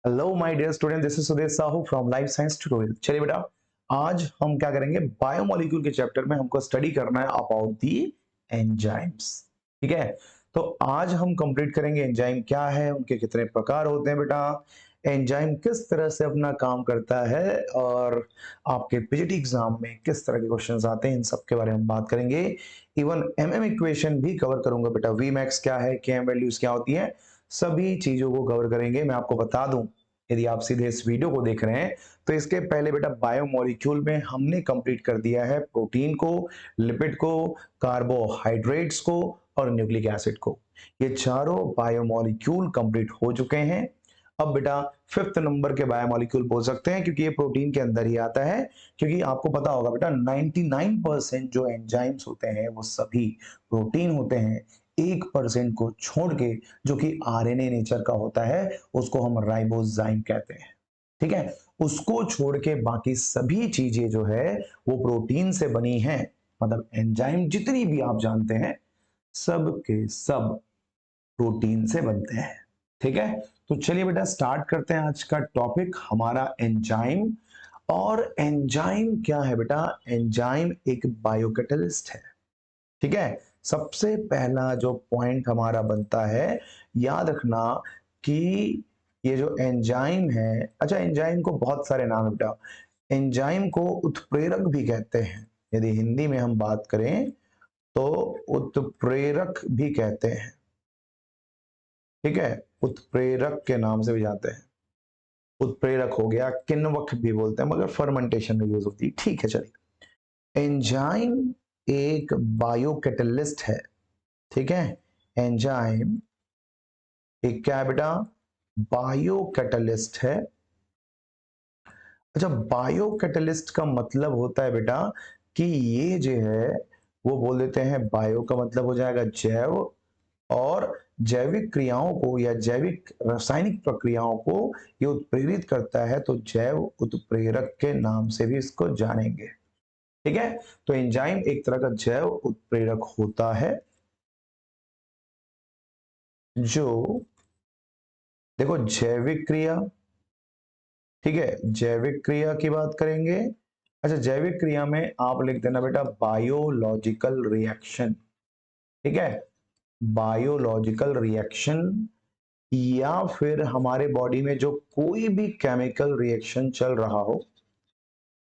Hello my dear student, this is Sudesh Sahu from life science tutorial. चलिए बेटा, आज हम क्या करेंगे, बायोमोलिक्यूल के चैप्टर में हमको स्टडी करना है अबाउट दी एंजाइम्स। ठीक है, तो आज हम कंप्लीट करेंगे एंजाइम क्या है, उनके कितने प्रकार होते हैं बेटा, एंजाइम किस तरह से अपना काम करता है और आपके पीजीटी एग्जाम में किस तरह के क्वेश्चंस आते हैं, इन सब के बारे में हम बात करेंगे। इवन एमएम इक्वेशन भी कवर करूंगा बेटा, वी मैक्स क्या है, के एम वैल्यूज क्या होती है, सभी चीजों को कवर करेंगे। मैं आपको बता दूं, यदि आप सीधे इस वीडियो को देख रहे हैं तो इसके पहले बेटा बायोमोलिक्यूल में हमने कंप्लीट कर दिया है प्रोटीन को, लिपिड को, कार्बोहाइड्रेट्स को और न्यूक्लिक एसिड को। ये चारों बायोमोलिक्यूल कंप्लीट हो चुके हैं। अब बेटा फिफ्थ नंबर के बायोमोलिक्यूल बोल सकते हैं, क्योंकि ये प्रोटीन के अंदर ही आता है। क्योंकि आपको पता होगा बेटा 99% जो एंजाइम्स होते हैं वो सभी प्रोटीन होते हैं। 1% को छोड़ के, जो कि आरएनए नेचर का होता है, उसको हम राइबोजाइम कहते हैं। ठीक है, उसको छोड़ के बाकी सभी चीजें जो है वो प्रोटीन से बनी हैं। मतलब एंजाइम जितनी भी आप जानते हैं सब के सब प्रोटीन से बनते हैं। ठीक है, तो चलिए बेटा स्टार्ट करते हैं आज का टॉपिक हमारा एंजाइम। और एंजाइम क्या है बेटा, एंजाइम एक बायोकैटलिस्ट है। ठीक है, सबसे पहला जो पॉइंट हमारा बनता है, याद रखना कि ये जो एंजाइम है, अच्छा एंजाइम को बहुत सारे नाम है बेटा। एंजाइम को उत्प्रेरक भी कहते हैं, यदि हिंदी में हम बात करें तो उत्प्रेरक भी कहते हैं। ठीक है, उत्प्रेरक के नाम से भी जाते हैं। उत्प्रेरक हो गया, किण्वक भी बोलते हैं, मगर फर्मेंटेशन में यूज होती है। ठीक है, चलिए, एंजाइम एक बायोकैटलिस्ट है। ठीक है, एंजाइम एक क्या है बेटा, बायोकैटलिस्ट है। अच्छा, बायोकैटलिस्ट का मतलब होता है बेटा कि ये जो है वो बोल देते हैं, बायो का मतलब हो जाएगा जैव, और जैविक क्रियाओं को या जैविक रासायनिक प्रक्रियाओं को ये उत्प्रेरित करता है, तो जैव उत्प्रेरक के नाम से भी इसको जानेंगे। ठीक है, तो एंजाइम एक तरह का जैव उत्प्रेरक होता है जो, देखो जैविक क्रिया, ठीक है, जैविक क्रिया की बात करेंगे। अच्छा, जैविक क्रिया में आप लिख देना बेटा बायोलॉजिकल रिएक्शन। ठीक है, बायोलॉजिकल रिएक्शन, या फिर हमारे बॉडी में जो कोई भी केमिकल रिएक्शन चल रहा हो।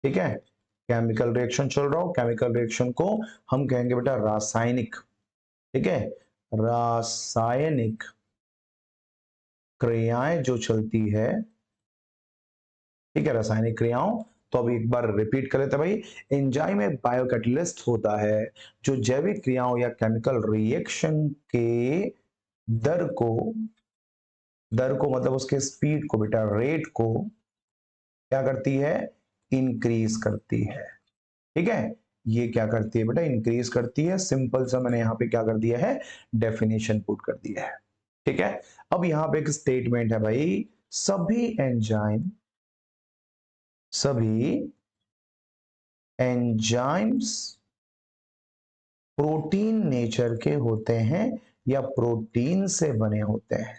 ठीक है, केमिकल रिएक्शन चल रहा हो, केमिकल रिएक्शन को हम कहेंगे बेटा रासायनिक। ठीक है, रासायनिक क्रियाएं जो चलती है, ठीक है, रासायनिक क्रियाओं। तो अभी एक बार रिपीट कर लेते हैं भाई, एंजाइम एक बायोकैटलिस्ट होता है जो जैविक क्रियाओं या केमिकल रिएक्शन के दर को, दर को मतलब उसके स्पीड को बेटा, रेट को क्या करती है, इंक्रीज करती है। ठीक है, ये क्या करती है बेटा, इंक्रीज करती है। सिंपल सा मैंने यहां पे क्या कर दिया है, डेफिनेशन पुट कर दिया है। ठीक है, अब यहां पे एक स्टेटमेंट है भाई, सभी एंजाइम, सभी एंजाइम्स प्रोटीन नेचर के होते हैं या प्रोटीन से बने होते हैं।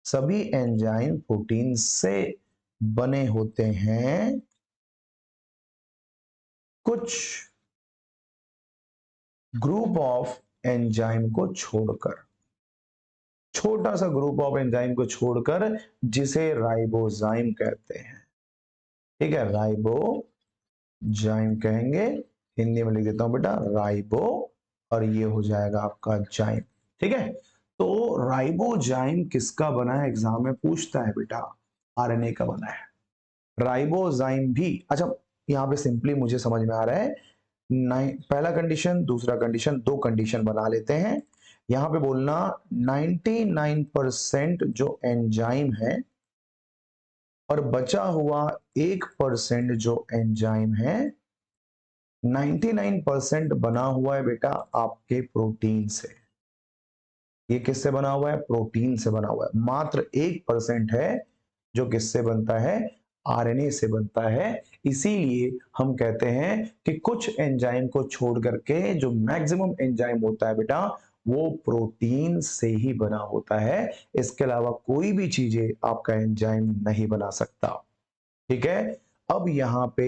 सभी एंजाइम प्रोटीन से बने होते हैं, कुछ ग्रुप ऑफ एंजाइम को छोड़कर, छोटा सा ग्रुप ऑफ एंजाइम को छोड़कर, जिसे राइबोजाइम कहते हैं। ठीक है, राइबोजाइम कहेंगे, हिंदी में लिख देता हूं बेटा राइबो, और ये हो जाएगा आपका जाइम। ठीक है, तो राइबोजाइम किसका बना है, एग्जाम में पूछता है बेटा, आरएनए का बना है। राइबोजाइम भी, अच्छा यहाँ पे सिंपली मुझे समझ में आ रहा है, पहला कंडीशन दूसरा कंडीशन, दो कंडीशन बना लेते हैं। यहां पे बोलना 99% जो एंजाइम है और बचा हुआ 1% जो एंजाइम है, 99% बना हुआ है बेटा आपके प्रोटीन से। ये किससे बना हुआ है, प्रोटीन से बना हुआ है। मात्र 1% है जो किससे बनता है, आरएनए से बनता है। इसीलिए हम कहते हैं कि कुछ एंजाइम को छोड़ करके जो मैक्सिमम एंजाइम होता है बेटा, वो प्रोटीन से ही बना होता है, इसके अलावा कोई भी चीजें आपका एंजाइम नहीं बना सकता। ठीक है, अब यहाँ पे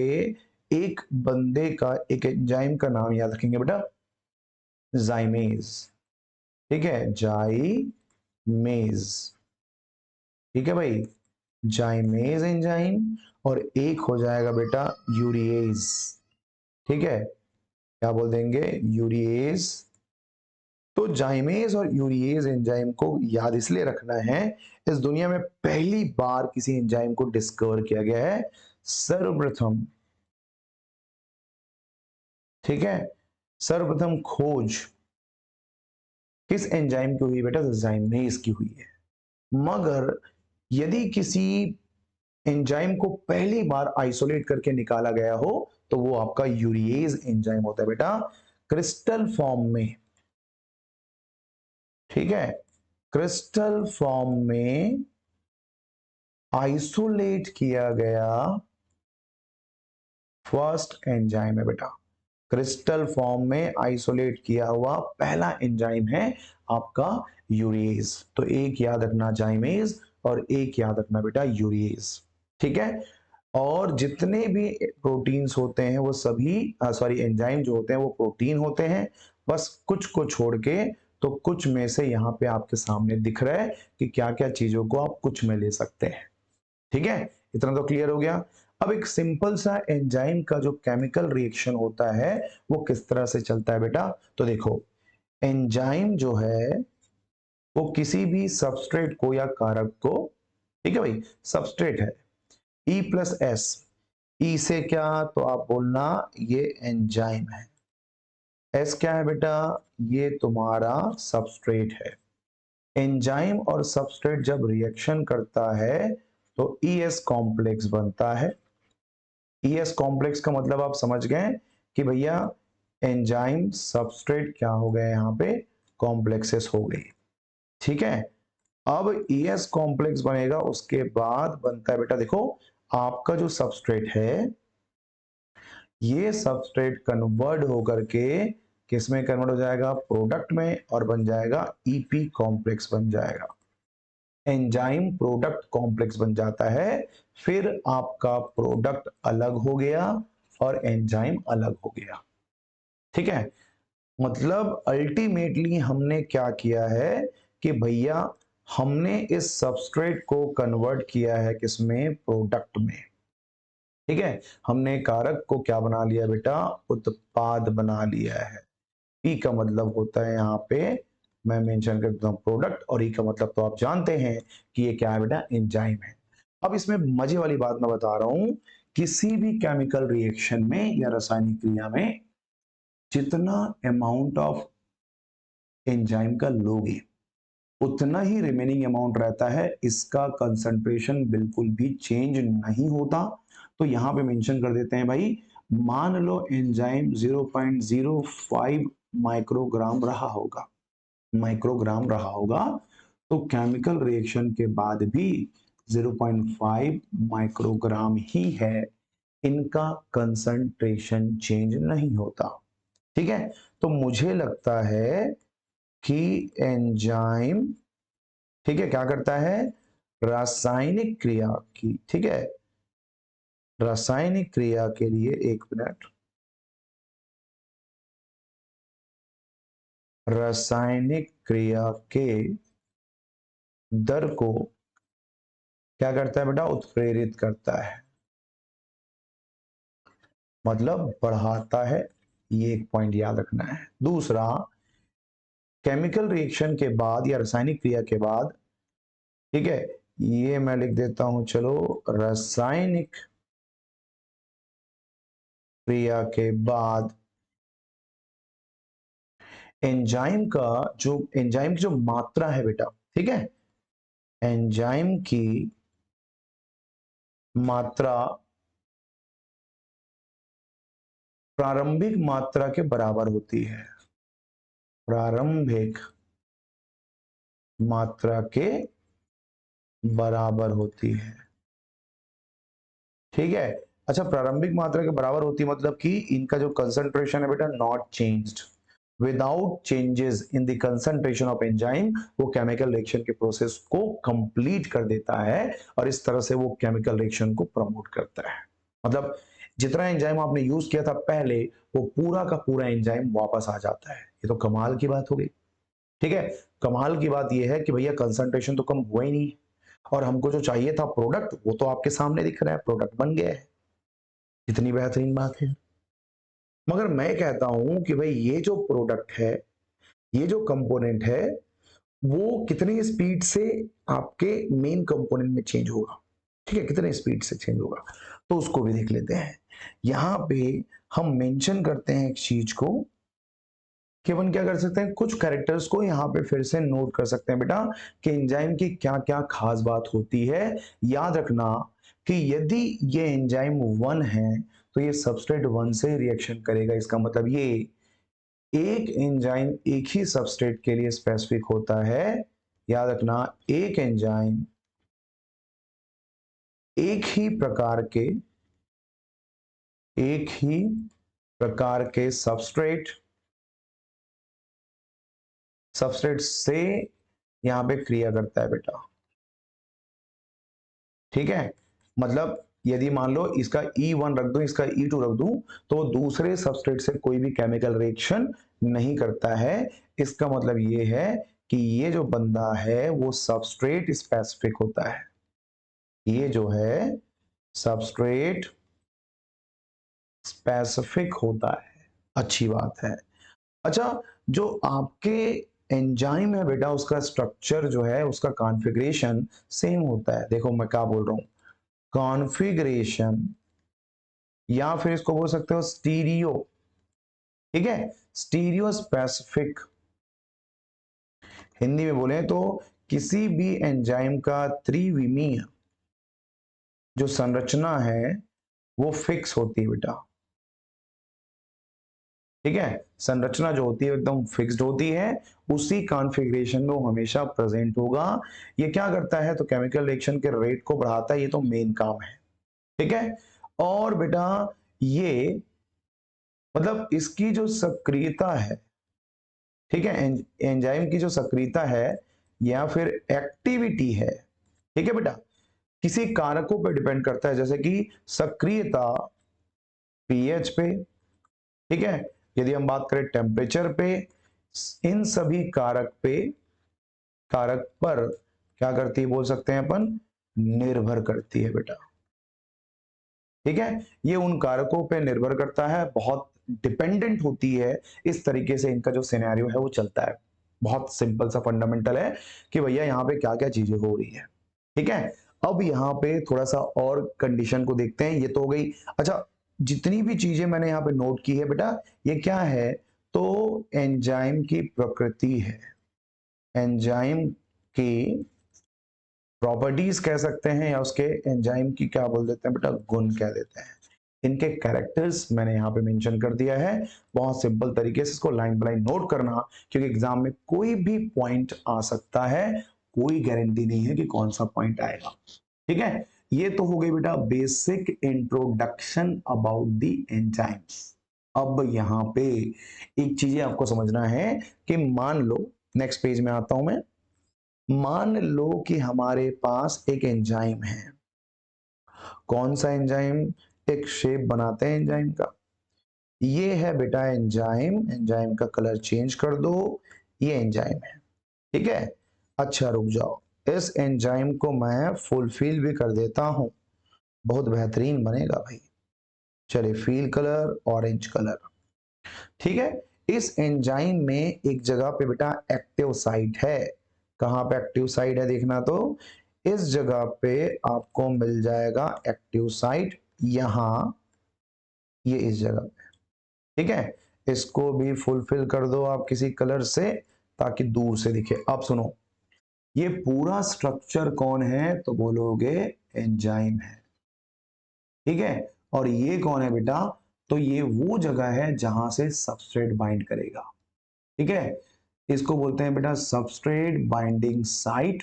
एक बंदे का एक एंजाइम का नाम याद रखेंगे बेटा, जाइमेज। ठीक है, जाइमेज। ठीक है भाई, जाइमेज एंजाइम, और एक हो जाएगा बेटा यूरिएज। ठीक है, क्या बोल देंगे, यूरिएज। तो जाइमेज और यूरिएज एंजाइम को याद इसलिए रखना है, इस दुनिया में पहली बार किसी एंजाइम को डिस्कवर किया गया है सर्वप्रथम। ठीक है, सर्वप्रथम खोज किस एंजाइम की हुई बेटा, जाइमेज की हुई है। मगर यदि किसी एंजाइम को पहली बार आइसोलेट करके निकाला गया हो तो वो आपका यूरिएज एंजाइम होता है बेटा, क्रिस्टल फॉर्म में। ठीक है, क्रिस्टल फॉर्म में आइसोलेट किया गया फर्स्ट एंजाइम है बेटा, क्रिस्टल फॉर्म में आइसोलेट किया हुआ पहला एंजाइम है आपका यूरिएज। तो एक याद रखना जाइमेज और एक याद रखना बेटा यूरिएज। ठीक है, और जितने भी प्रोटीन्स होते हैं वो सभी सॉरी एंजाइम जो होते हैं वो प्रोटीन होते हैं, बस कुछ को छोड़ के। तो कुछ में से यहाँ पे आपके सामने दिख रहा है कि क्या क्या चीजों को आप कुछ में ले सकते हैं। ठीक है, इतना तो क्लियर हो गया। अब एक सिंपल सा एंजाइम का जो केमिकल रिएक्शन होता है वो किस तरह से चलता है बेटा, तो देखो, एंजाइम जो है वो किसी भी सबस्ट्रेट को या कारक को, ठीक है भाई, सबस्ट्रेट है E प्लस एस, ई से क्या, तो आप बोलना ये एंजाइम है। एस क्या है बेटा, ये तुम्हारा सबस्ट्रेट है। एंजाइम और सबस्ट्रेट जब रिएक्शन करता है तो ES कॉम्प्लेक्स बनता है। ES कॉम्प्लेक्स का मतलब आप समझ गए कि भैया एंजाइम सबस्ट्रेट क्या हो गए, यहाँ पे कॉम्प्लेक्सेस हो गई। ठीक है, अब ES कॉम्प्लेक्स बनेगा, उसके बाद बनता है बेटा देखो आपका जो सबस्ट्रेट है, ये सबस्ट्रेट कन्वर्ट होकर के किस में कन्वर्ट हो जाएगा, प्रोडक्ट में, और बन जाएगा EP कॉम्प्लेक्स बन जाएगा। एंजाइम प्रोडक्ट कॉम्प्लेक्स बन जाता है, फिर आपका प्रोडक्ट अलग हो गया और एंजाइम अलग हो गया। ठीक है, मतलब अल्टीमेटली हमने क्या किया है कि भैया हमने इस सबस्ट्रेट को कन्वर्ट किया है किसमें, प्रोडक्ट में। ठीक है, हमने कारक को क्या बना लिया बेटा, उत्पाद बना लिया है। ई का मतलब होता है यहाँ पे, मैं मेंशन कर देता हूँ प्रोडक्ट, और ई का मतलब तो आप जानते हैं कि ये क्या है बेटा, एंजाइम है। अब इसमें मजे वाली बात मैं बता रहा हूं, किसी भी केमिकल रिएक्शन में या रासायनिक क्रिया में जितना अमाउंट ऑफ एंजाइम का लोगे उतना ही रिमेनिंग अमाउंट रहता है, इसका कंसंट्रेशन बिल्कुल भी चेंज नहीं होता। तो यहां पे मेंशन कर देते हैं भाई, मान लो एंजाइम 0.05 माइक्रोग्राम रहा होगा, तो केमिकल रिएक्शन के बाद भी 0.5 माइक्रोग्राम ही है, इनका कंसंट्रेशन चेंज नहीं होता। ठीक है, तो मुझे लगता है कि एंजाइम, ठीक है, क्या करता है, रासायनिक क्रिया की, ठीक है, रासायनिक क्रिया के लिए, एक मिनट, रासायनिक क्रिया के दर को क्या करता है बेटा, उत्प्रेरित करता है, मतलब बढ़ाता है। ये एक पॉइंट याद रखना है। दूसरा, केमिकल रिएक्शन के बाद या रासायनिक क्रिया के बाद, ठीक है, ये मैं लिख देता हूं, चलो, रासायनिक क्रिया के बाद एंजाइम की जो मात्रा है बेटा, ठीक है, एंजाइम की मात्रा प्रारंभिक मात्रा के बराबर होती है, प्रारंभिक मात्रा के बराबर होती है। ठीक है, अच्छा, प्रारंभिक मात्रा के बराबर होती है मतलब कि इनका जो कंसंट्रेशन है बेटा not changed, without changes in the concentration of enzyme वो केमिकल रिएक्शन के प्रोसेस को कंप्लीट कर देता है और इस तरह से वो केमिकल रिएक्शन को प्रमोट करता है। मतलब जितना एंजाइम आपने यूज किया था पहले वो पूरा का पूरा एंजाइम वापस आ जाता है। ये तो कमाल की बात हो गई। ठीक है, कमाल की बात यह है कि भैया कंसंट्रेशन तो कम हुआ ही नहीं और हमको जो चाहिए था प्रोडक्ट वो तो आपके सामने दिख रहा है, प्रोडक्ट बन गया है। कितनी बेहतरीन बात है। मगर मैं कहता हूं कि भाई ये जो प्रोडक्ट है, ये जो कंपोनेंट है, वो कितनी स्पीड से आपके मेन कंपोनेंट में चेंज होगा। ठीक है, कितने स्पीड से चेंज होगा तो उसको भी देख लेते हैं। यहां पे हम मेंशन करते हैं एक चीज को कि अपन क्या कर सकते हैं, कुछ कैरेक्टर्स को यहाँ पे फिर से नोट कर सकते हैं बेटा कि एंजाइम की क्या क्या खास बात होती है। याद रखना कि यदि ये एंजाइम 1 है तो ये सबस्ट्रेट 1 से रिएक्शन करेगा। इसका मतलब ये एक एंजाइम एक ही सबस्ट्रेट के लिए स्पेसिफिक होता है। याद रखना, एक एंजाइम एक ही प्रकार के सबस्ट्रेट से यहां पे क्रिया करता है बेटा। ठीक है, मतलब यदि मान लो इसका E1 रख दूं, इसका E2 रख दूं, तो दूसरे सबस्ट्रेट से कोई भी केमिकल रिएक्शन नहीं करता है। इसका मतलब ये है कि ये जो बंदा है वो सबस्ट्रेट स्पेसिफिक होता है। ये जो है सबस्ट्रेट स्पेसिफिक होता है। अच्छी बात है। अच्छा, जो आपके एंजाइम है बेटा उसका स्ट्रक्चर जो है, उसका कॉन्फ़िगरेशन सेम होता है। देखो मैं क्या बोल रहा हूं, कॉन्फ़िगरेशन या फिर इसको बोल सकते हो स्टीरियो। ठीक है, स्टीरियो स्पेसिफिक। हिंदी में बोले तो किसी भी एंजाइम का त्रिविमीय जो संरचना है वो फिक्स होती है बेटा। ठीक है, संरचना जो होती है एकदम फिक्स्ड होती है, उसी कॉन्फ़िगरेशन में वो हमेशा प्रेजेंट होगा। ये क्या करता है तो केमिकल रिएक्शन के रेट को बढ़ाता है, ये तो मेन काम है। ठीक है, और बेटा ये मतलब इसकी जो सक्रियता है, ठीक है, एंजाइम की जो सक्रियता है या फिर एक्टिविटी है, ठीक है बेटा, किसी कारकों पर डिपेंड करता है, जैसे कि सक्रियता पीएच पे, ठीक है, यदि हम बात करें टेम्परेचर पे, इन सभी कारक पर क्या करती है बोल सकते हैं अपन, निर्भर करती है बेटा। ठीक है, ये उन कारकों पे निर्भर करता है, बहुत डिपेंडेंट होती है। इस तरीके से इनका जो सिनेरियो है वो चलता है। बहुत सिंपल सा फंडामेंटल है कि भैया यहाँ पे क्या क्या चीजें हो रही है। ठीक है, अब यहाँ पे थोड़ा सा और कंडीशन को देखते हैं। ये तो हो गई। अच्छा, जितनी भी चीजें मैंने यहाँ पे नोट की है बेटा, ये क्या है तो एंजाइम की प्रकृति है, एंजाइम की प्रॉपर्टीज कह सकते हैं, या उसके एंजाइम की क्या बोल देते हैं बेटा, गुण कह देते हैं। इनके कैरेक्टर्स मैंने यहाँ पे मेंशन कर दिया है। बहुत सिंपल तरीके से इसको लाइन बाय लाइन नोट करना, क्योंकि एग्जाम में कोई भी पॉइंट आ सकता है, कोई गारंटी नहीं है कि कौन सा पॉइंट आएगा। ठीक है, ये तो हो गई बेटा basic introduction about the enzymes. अब यहाँ पे एक चीज आपको समझना है कि मान लो, नेक्स्ट पेज में आता हूं मैं, मान लो कि हमारे पास एक एंजाइम है। कौन सा एंजाइम, एक शेप बनाते हैं एंजाइम का। ये है बेटा एंजाइम, एंजाइम का कलर चेंज कर दो, ये एंजाइम है। ठीक है, अच्छा रुक जाओ, इस एंजाइम को मैं फुलफिल भी कर देता हूं, बहुत बेहतरीन बनेगा भाई। चलिए, फील कलर ऑरेंज कलर। ठीक है, इस एंजाइम में एक जगह पे बेटा एक्टिव साइट है। कहां पे एक्टिव साइट है देखना, तो इस जगह पे आपको मिल जाएगा एक्टिव साइट, यहां, ये इस जगह पे। ठीक है, इसको भी फुलफिल कर दो आप किसी कलर से ताकि दूर से दिखे। अब सुनो, ये पूरा स्ट्रक्चर कौन है तो बोलोगे एंजाइम है। ठीक है, और ये कौन है बेटा, तो ये वो जगह है जहां से सबस्ट्रेट बाइंड करेगा। ठीक है, इसको बोलते हैं बेटा सबस्ट्रेट बाइंडिंग साइट,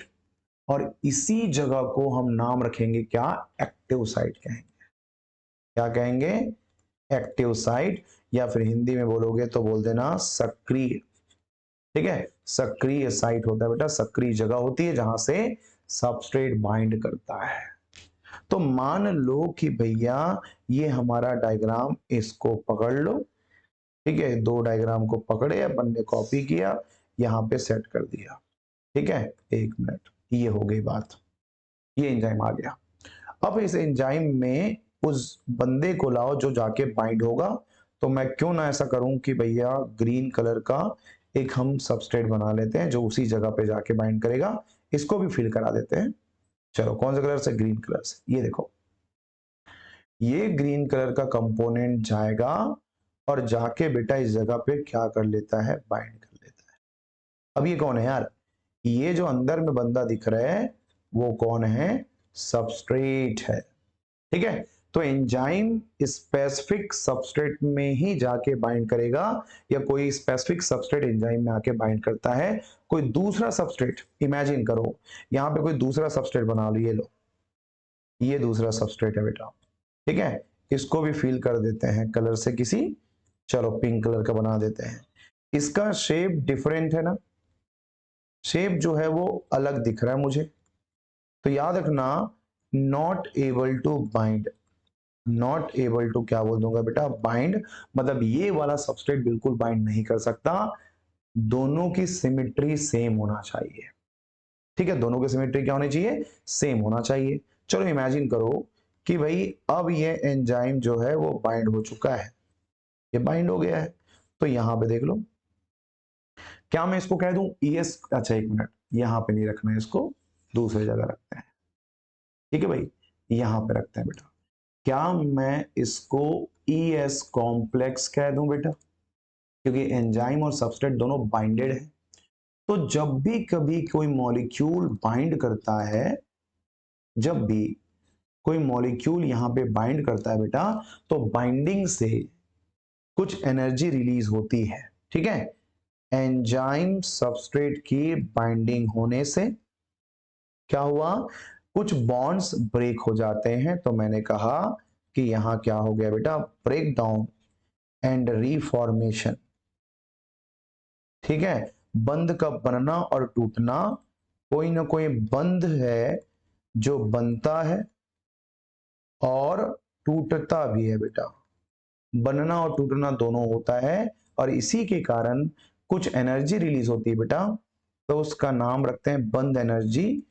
और इसी जगह को हम नाम रखेंगे क्या, एक्टिव साइट कहेंगे। क्या कहेंगे, एक्टिव साइट। या फिर हिंदी में बोलोगे तो बोल देना सक्रिय। ठीक है, सक्रिय साइट होता है बेटा, सक्रिय जगह होती है जहां से सबस्ट्रेट बाइंड करता है। तो मान लो कि भैया ये हमारा डायग्राम, इसको पकड़ लो। ठीक है, दो डायग्राम को पकड़े, अपन ने कॉपी किया, यहां पे सेट कर दिया। ठीक है, एक मिनट, ये हो गई बात, ये एंजाइम आ गया। अब इस एंजाइम में उस बंदे को लाओ जो जाके बाइंड होगा। तो मैं क्यों ना ऐसा करूं कि भैया ग्रीन कलर का एक हम सबस्ट्रेट बना लेते हैं जो उसी जगह पे जाके बाइंड करेगा, इसको भी फिल करा देते हैं। चलो कौन सा कलर से? ग्रीन कलर से। ये देखो, ये ग्रीन कलर का कंपोनेंट जाएगा और जाके बेटा इस जगह पे क्या कर लेता है? बाइंड कर लेता है। अब ये कौन है यार? ये जो अंदर में बंदा दिख रहा है वो कौन है? सबस्ट्रेट है। ठीक है, तो एंजाइम स्पेसिफिक सबस्ट्रेट में ही जाके बाइंड करेगा, या कोई स्पेसिफिक सबस्ट्रेट एंजाइम में आके बाइंड करता है। कोई दूसरा सबस्ट्रेट इमेजिन करो, यहां पे कोई दूसरा सबस्ट्रेट बना लो, ये लो, ये दूसरा सबस्ट्रेट है बेटा। ठीक है, इसको भी फिल कर देते हैं कलर से किसी, चलो पिंक कलर का बना देते हैं। इसका शेप डिफरेंट है ना, शेप जो है वो अलग दिख रहा है मुझे। तो याद रखना, not able to bind, not able to क्या बोल दूंगा बेटा? बाइंड। मतलब ये वाला सबस्ट्रेट बिल्कुल बाइंड नहीं कर सकता, दोनों की सिमेट्री सेम होना चाहिए। ठीक है, दोनों की सिमेट्री क्या होनी चाहिए? सेम होना चाहिए। चलो इमेजिन करो कि भाई अब ये एंजाइम जो है वो बाइंड हो चुका है, ये बाइंड हो गया है। तो यहां पे देख लो, क्या मैं इसको कह दूं ES? अच्छा एक मिनट, यहां पे नहीं रखना है इसको, दूसरी जगह रखते हैं। ठीक है भाई, यहां पे रखते हैं बेटा। क्या मैं इसको ES कॉम्प्लेक्स कह दूं बेटा? क्योंकि एंजाइम और सबस्ट्रेट दोनों बाइंडेड है। तो जब भी कभी कोई मॉलिक्यूल बाइंड करता है, जब भी कोई मॉलिक्यूल यहां पे बाइंड करता है बेटा, तो बाइंडिंग से कुछ एनर्जी रिलीज होती है। ठीक है, एंजाइम सबस्ट्रेट की बाइंडिंग होने से क्या हुआ? कुछ बॉन्ड्स ब्रेक हो जाते हैं। तो मैंने कहा कि यहां क्या हो गया बेटा? Break down and reformation. ठीक है, बंध का बनना और टूटना, कोई ना कोई बंध है जो बनता है और टूटता भी है बेटा। बनना और टूटना दोनों होता है, और इसी के कारण कुछ एनर्जी रिलीज होती है बेटा। तो उसका नाम रखते हैं बंध एनर्जी,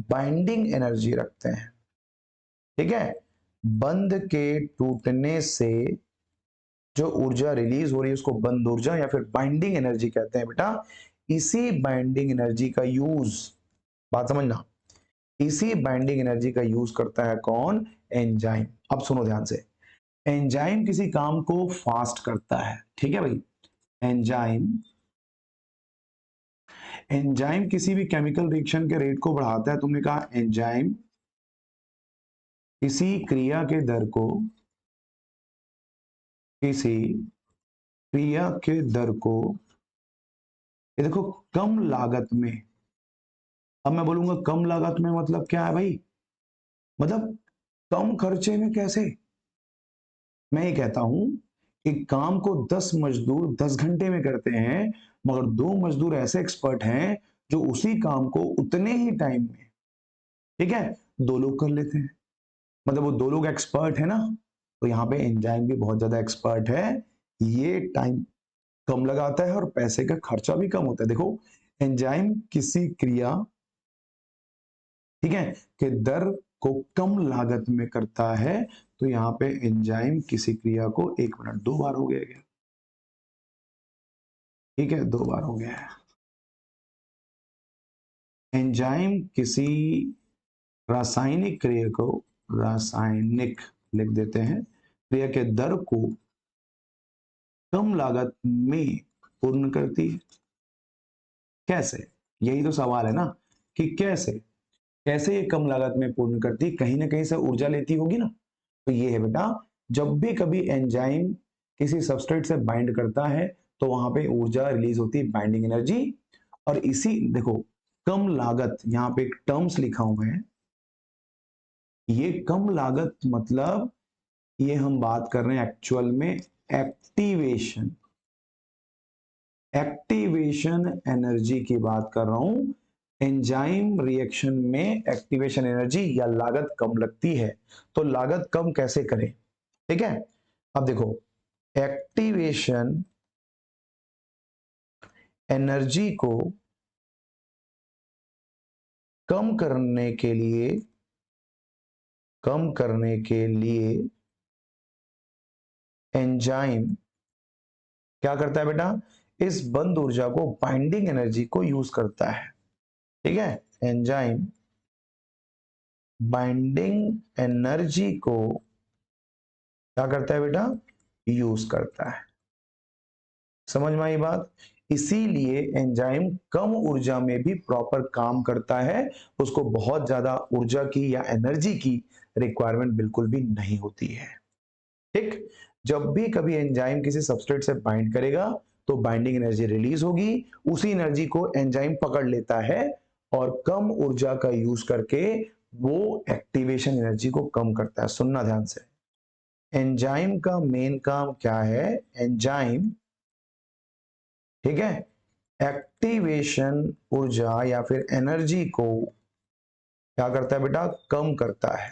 बाइंडिंग एनर्जी रखते हैं। ठीक है, बंध के टूटने से जो ऊर्जा रिलीज हो रही है उसको बंध ऊर्जा या फिर बाइंडिंग एनर्जी कहते हैं बेटा। इसी बाइंडिंग एनर्जी का यूज, बात समझना, इसी बाइंडिंग एनर्जी का यूज करता है कौन? एंजाइम। अब सुनो ध्यान से, एंजाइम किसी काम को फास्ट करता है। ठीक है भाई, एंजाइम, एंजाइम किसी भी केमिकल रिएक्शन के रेट को बढ़ाता है। तुमने कहा एंजाइम किसी क्रिया के दर को, किसी क्रिया के दर को, ये देखो, कम लागत में। अब मैं बोलूंगा कम लागत में मतलब क्या है भाई? मतलब कम खर्चे में कैसे? मैं ये कहता हूं, एक काम को 10 मजदूर 10 घंटे में करते हैं, मगर 2 मजदूर ऐसे एक्सपर्ट हैं जो उसी काम को उतने ही टाइम में, ठीक है, 2 लोग कर लेते हैं। मतलब वो 2 लोग एक्सपर्ट है ना। तो यहाँ पे एंजाइम भी बहुत ज्यादा एक्सपर्ट है, ये टाइम कम लगाता है और पैसे का खर्चा भी कम होता है। देखो, एंजाइम किसी क्रिया, ठीक है, के दर को कम लागत में करता है। तो यहाँ पे एंजाइम किसी क्रिया को, 1 मिनट, 2 बार हो गया क्या? ठीक है, 2 बार हो गया है। एंजाइम किसी रासायनिक क्रिया को, रासायनिक लिख देते हैं, क्रिया के दर को कम लागत में पूर्ण करती है। कैसे? यही तो सवाल है ना, कि कैसे, कैसे ये कम लागत में पूर्ण करती है? कहीं ना कहीं से ऊर्जा लेती होगी ना। तो ये है बेटा, जब भी कभी एंजाइम किसी सबस्ट्रेट से बाइंड करता है तो वहां पे ऊर्जा रिलीज होती है, बाइंडिंग एनर्जी। और इसी देखो, कम लागत, यहाँ पे एक टर्म्स लिखा हुआ है, ये कम लागत मतलब ये हम बात कर रहे हैं एक्चुअल में एक्टिवेशन, एक्टिवेशन एनर्जी की बात कर रहा हूं। एंजाइम रिएक्शन में एक्टिवेशन एनर्जी या लागत कम लगती है, तो लागत कम कैसे करें? ठीक है, अब देखो, एक्टिवेशन एनर्जी को कम करने के लिए, कम करने के लिए एंजाइम क्या करता है बेटा? इस बंद ऊर्जा को, बाइंडिंग एनर्जी को यूज करता है। ठीक है, एंजाइम बाइंडिंग एनर्जी को क्या करता है बेटा? यूज करता है। समझ में आई बात? इसीलिए एंजाइम कम ऊर्जा में भी प्रॉपर काम करता है, उसको बहुत ज्यादा ऊर्जा की या एनर्जी की रिक्वायरमेंट बिल्कुल भी नहीं होती है। ठीक, जब भी कभी एंजाइम किसी सबस्ट्रेट से बाइंड करेगा तो बाइंडिंग एनर्जी रिलीज होगी, उसी एनर्जी को एंजाइम पकड़ लेता है और कम ऊर्जा का यूज करके वो एक्टिवेशन एनर्जी को कम करता है। सुनना ध्यान से, एंजाइम का मेन काम क्या है? एंजाइम, ठीक है, एक्टिवेशन ऊर्जा या फिर एनर्जी को क्या करता है बेटा? कम करता है।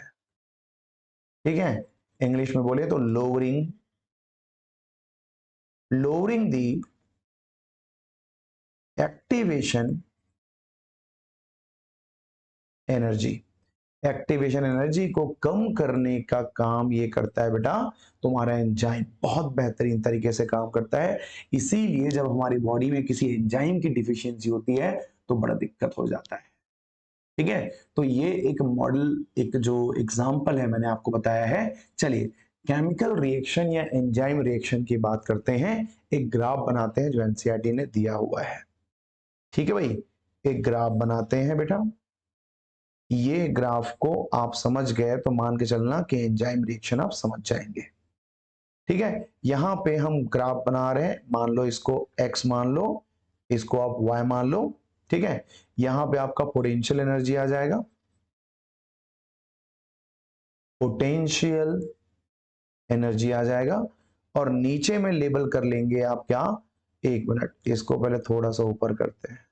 ठीक है, इंग्लिश में बोले तो लोअरिंग, लोअरिंग दी एक्टिवेशन एनर्जी, एक्टिवेशन एनर्जी को कम करने का काम ये करता है बेटा तुम्हारा एंजाइम। बहुत बेहतरीन तरीके से काम करता है। इसीलिए जब हमारी बॉडी में किसी एंजाइम की डिफिशियंसी होती है तो बड़ा दिक्कत हो जाता है। ठीक है, तो ये एक मॉडल, एक जो एग्जांपल है मैंने आपको बताया है। चलिए केमिकल रिएक्शन या एंजाइम रिएक्शन की बात करते हैं। एक ग्राफ बनाते हैं जो एनसीईआरटी ने दिया हुआ है। ठीक है भाई, एक ग्राफ बनाते हैं बेटा। ये ग्राफ को आप समझ गए तो मान के चलना कि एंजाइम रिएक्शन आप समझ जाएंगे। ठीक है, यहां पे हम ग्राफ बना रहे हैं, मान लो इसको x मान लो, इसको आप y मान लो। ठीक है, यहां पे आपका पोटेंशियल एनर्जी आ जाएगा, पोटेंशियल एनर्जी आ जाएगा, और नीचे में लेबल कर लेंगे आप क्या? एक मिनट, इसको पहले थोड़ा सा ऊपर करते हैं।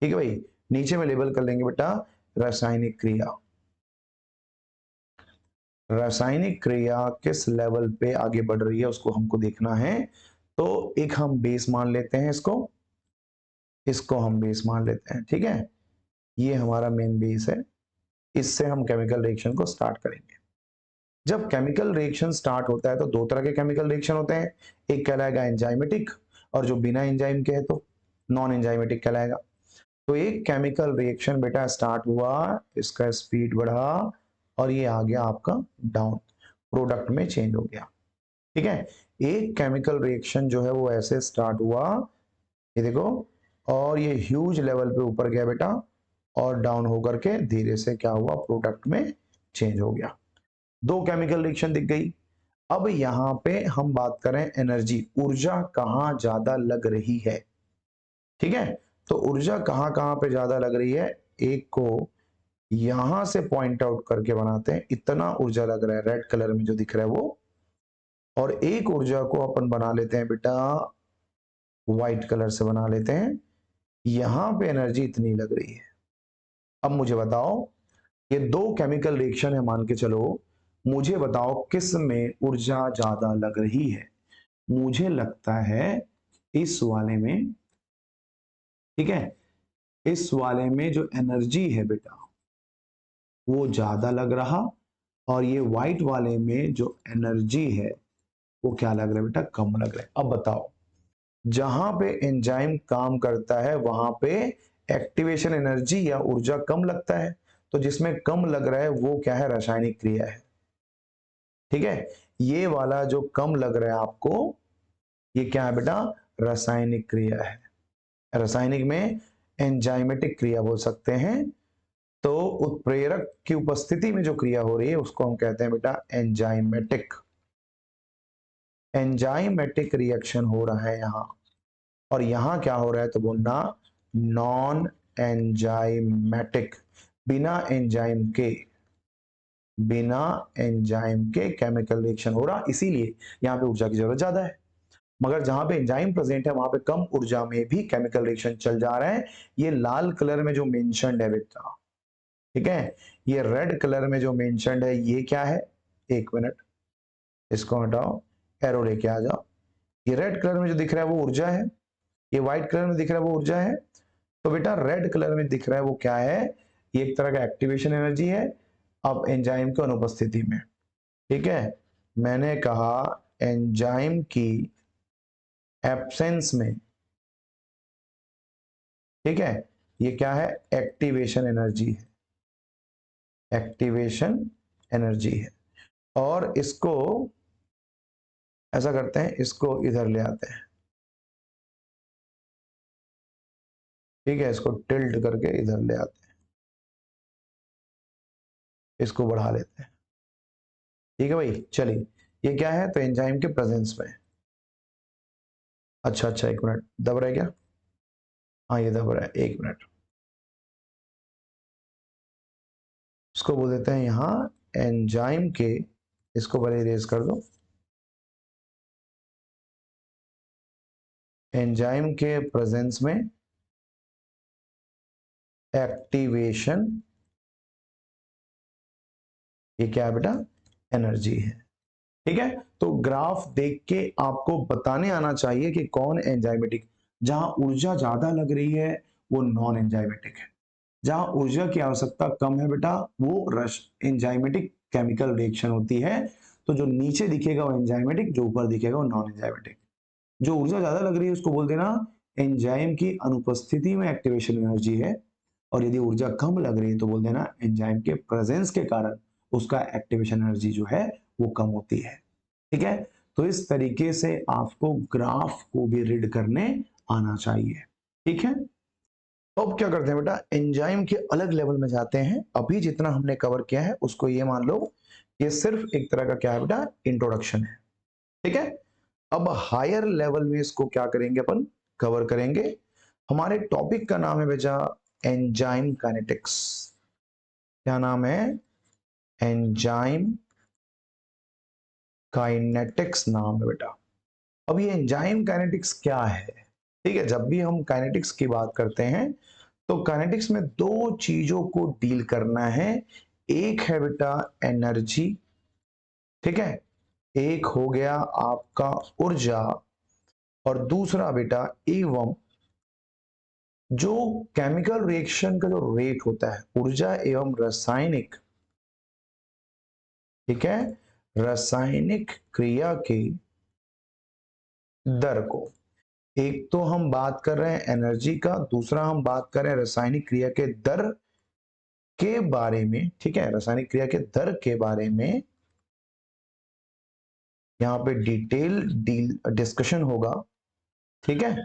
ठीक है भाई, नीचे में लेबल कर लेंगे बेटा रासायनिक क्रिया। रासायनिक क्रिया किस लेवल पे आगे बढ़ रही है उसको हमको देखना है। तो एक हम बेस मान लेते हैं, इसको, इसको हम बेस मान लेते हैं। ठीक है, ये हमारा मेन बेस है, इससे हम केमिकल रिएक्शन को स्टार्ट करेंगे। जब केमिकल रिएक्शन स्टार्ट होता है तो दो तरह के केमिकल रिएक्शन होते हैं, एक कहलाएगा एंजाइमेटिक, और जो बिना एंजाइम के है तो नॉन एंजाइमेटिक कहलाएगा। तो एक केमिकल रिएक्शन बेटा स्टार्ट हुआ, इसका स्पीड बढ़ा और ये आ गया आपका डाउन, प्रोडक्ट में चेंज हो गया। ठीक है, एक केमिकल रिएक्शन जो है वो ऐसे स्टार्ट हुआ, ये देखो, और ये ह्यूज लेवल पे ऊपर गया बेटा, और डाउन होकर के धीरे से क्या हुआ? प्रोडक्ट में चेंज हो गया। दो केमिकल रिएक्शन दिख गई। अब यहां पे हम बात करें एनर्जी, ऊर्जा कहां ज्यादा लग रही है। ठीक है, तो ऊर्जा कहां कहां पे ज्यादा लग रही है, एक को यहां से पॉइंट आउट करके बनाते हैं, इतना ऊर्जा लग रहा है रेड कलर में जो दिख रहा है वो, और एक ऊर्जा को अपन बना लेते हैं बेटा व्हाइट कलर से बना लेते हैं, यहां पे एनर्जी इतनी लग रही है। अब मुझे बताओ, ये दो केमिकल रिएक्शन है मान के चलो, मुझे बताओ किस में ऊर्जा ज्यादा लग रही है? मुझे लगता है इस वाले में। ठीक है, इस वाले में जो एनर्जी है बेटा वो ज्यादा लग रहा, और ये व्हाइट वाले में जो एनर्जी है वो क्या लग रहा है बेटा? कम लग रहा है। अब बताओ, जहां पे एंजाइम काम करता है वहां पे एक्टिवेशन एनर्जी या ऊर्जा कम लगता है, तो जिसमें कम लग रहा है वो क्या है? रासायनिक क्रिया है। ठीक है, ये वाला जो कम लग रहा है आपको, ये क्या है बेटा? रासायनिक क्रिया है। रासायनिक में एंजाइमेटिक क्रिया बोल सकते हैं। तो उत्प्रेरक की उपस्थिति में जो क्रिया हो रही है उसको हम कहते हैं बेटा एंजाइमेटिक। एंजाइमेटिक रिएक्शन हो रहा है यहां, और यहां क्या हो रहा है तो बोलना नॉन एंजाइमेटिक, बिना एंजाइम के। बिना एंजाइम के केमिकल रिएक्शन हो रहा, इसीलिए यहाँ पे ऊर्जा की जरूरत ज्यादा है। मगर जहां पे एंजाइम प्रेजेंट है वहां पे कम ऊर्जा में भी केमिकल रिएक्शन चल जा रहा है। ये लाल कलर में जो मेंशन्ड है बेटा, ठीक है, ये रेड कलर में जो मेंशन्ड है ये क्या है, एक मिनट इसको हटाओ, एरो लेके आ जाओ। ये रेड कलर में जो दिख रहा है वो ऊर्जा है, ये व्हाइट कलर में दिख रहा है वो ऊर्जा है। तो बेटा रेड कलर में दिख रहा है वो क्या है, ये एक तरह का एक्टिवेशन एनर्जी है। अब एंजाइम की अनुपस्थिति में, ठीक है, मैंने कहा एंजाइम की एब्सेंस में, ठीक है, ये क्या है, एक्टिवेशन एनर्जी है, एक्टिवेशन एनर्जी है। और इसको ऐसा करते हैं, इसको इधर ले आते हैं, ठीक है, इसको टिल्ट करके इधर ले आते हैं, इसको बढ़ा लेते हैं, ठीक है भाई। चलिए ये क्या है, तो एंजाइम के प्रेजेंस में, अच्छा अच्छा एक मिनट, दब रहा है क्या, हाँ ये दब रहा है, एक मिनट, इसको बोल देते हैं यहां एंजाइम के, इसको पहले इरेज कर दो, एंजाइम के प्रेजेंस में एक्टिवेशन, ये क्या है बेटा, एनर्जी है, ठीक है। तो ग्राफ देख के आपको बताने आना चाहिए कि कौन एंजाइमेटिक, जहां ऊर्जा ज्यादा लग रही है वो नॉन एंजाइमेटिक है, जहां ऊर्जा की आवश्यकता कम है बेटा वो रश एंजाइमेटिक केमिकल रिएक्शन होती है। तो जो नीचे दिखेगा वो एंजाइमेटिक, जो ऊपर दिखेगा वो नॉन एंजाइमेटिक। जो ऊर्जा ज्यादा लग रही है उसको बोल देना एंजाइम की अनुपस्थिति में एक्टिवेशन एनर्जी है, और यदि ऊर्जा कम लग रही है तो बोल देना एंजाइम के प्रेजेंस के कारण उसका एक्टिवेशन एनर्जी जो है वो कम होती है, ठीक है। तो इस तरीके से आपको ग्राफ को भी रीड करने आना चाहिए, ठीक है। अब क्या करते हैं बेटा, एंजाइम के अलग लेवल में जाते हैं। अभी जितना हमने कवर किया है उसको ये मान लो ये सिर्फ एक तरह का क्या है बेटा, इंट्रोडक्शन है, ठीक है। अब हायर लेवल में इसको क्या करेंगे, अपन कवर करेंगे। हमारे टॉपिक का नाम है बेटा एंजाइम काइनेटिक्स। क्या नाम है, एंजाइम काइनेटिक्स नाम है बेटा। अब ये एंजाइम काइनेटिक्स क्या है, ठीक है। जब भी हम काइनेटिक्स की बात करते हैं तो काइनेटिक्स में दो चीजों को डील करना है। एक है बेटा एनर्जी, ठीक है, एक हो गया आपका ऊर्जा, और दूसरा बेटा एवं जो केमिकल रिएक्शन का जो रेट होता है, ऊर्जा एवं रासायनिक, ठीक है, रासायनिक क्रिया के दर को। एक तो हम बात कर रहे हैं एनर्जी का, दूसरा हम बात कर रहे हैं रासायनिक क्रिया के दर के बारे में, ठीक है, रासायनिक क्रिया के दर के बारे में यहाँ पे डिटेल डिस्कशन होगा, ठीक है।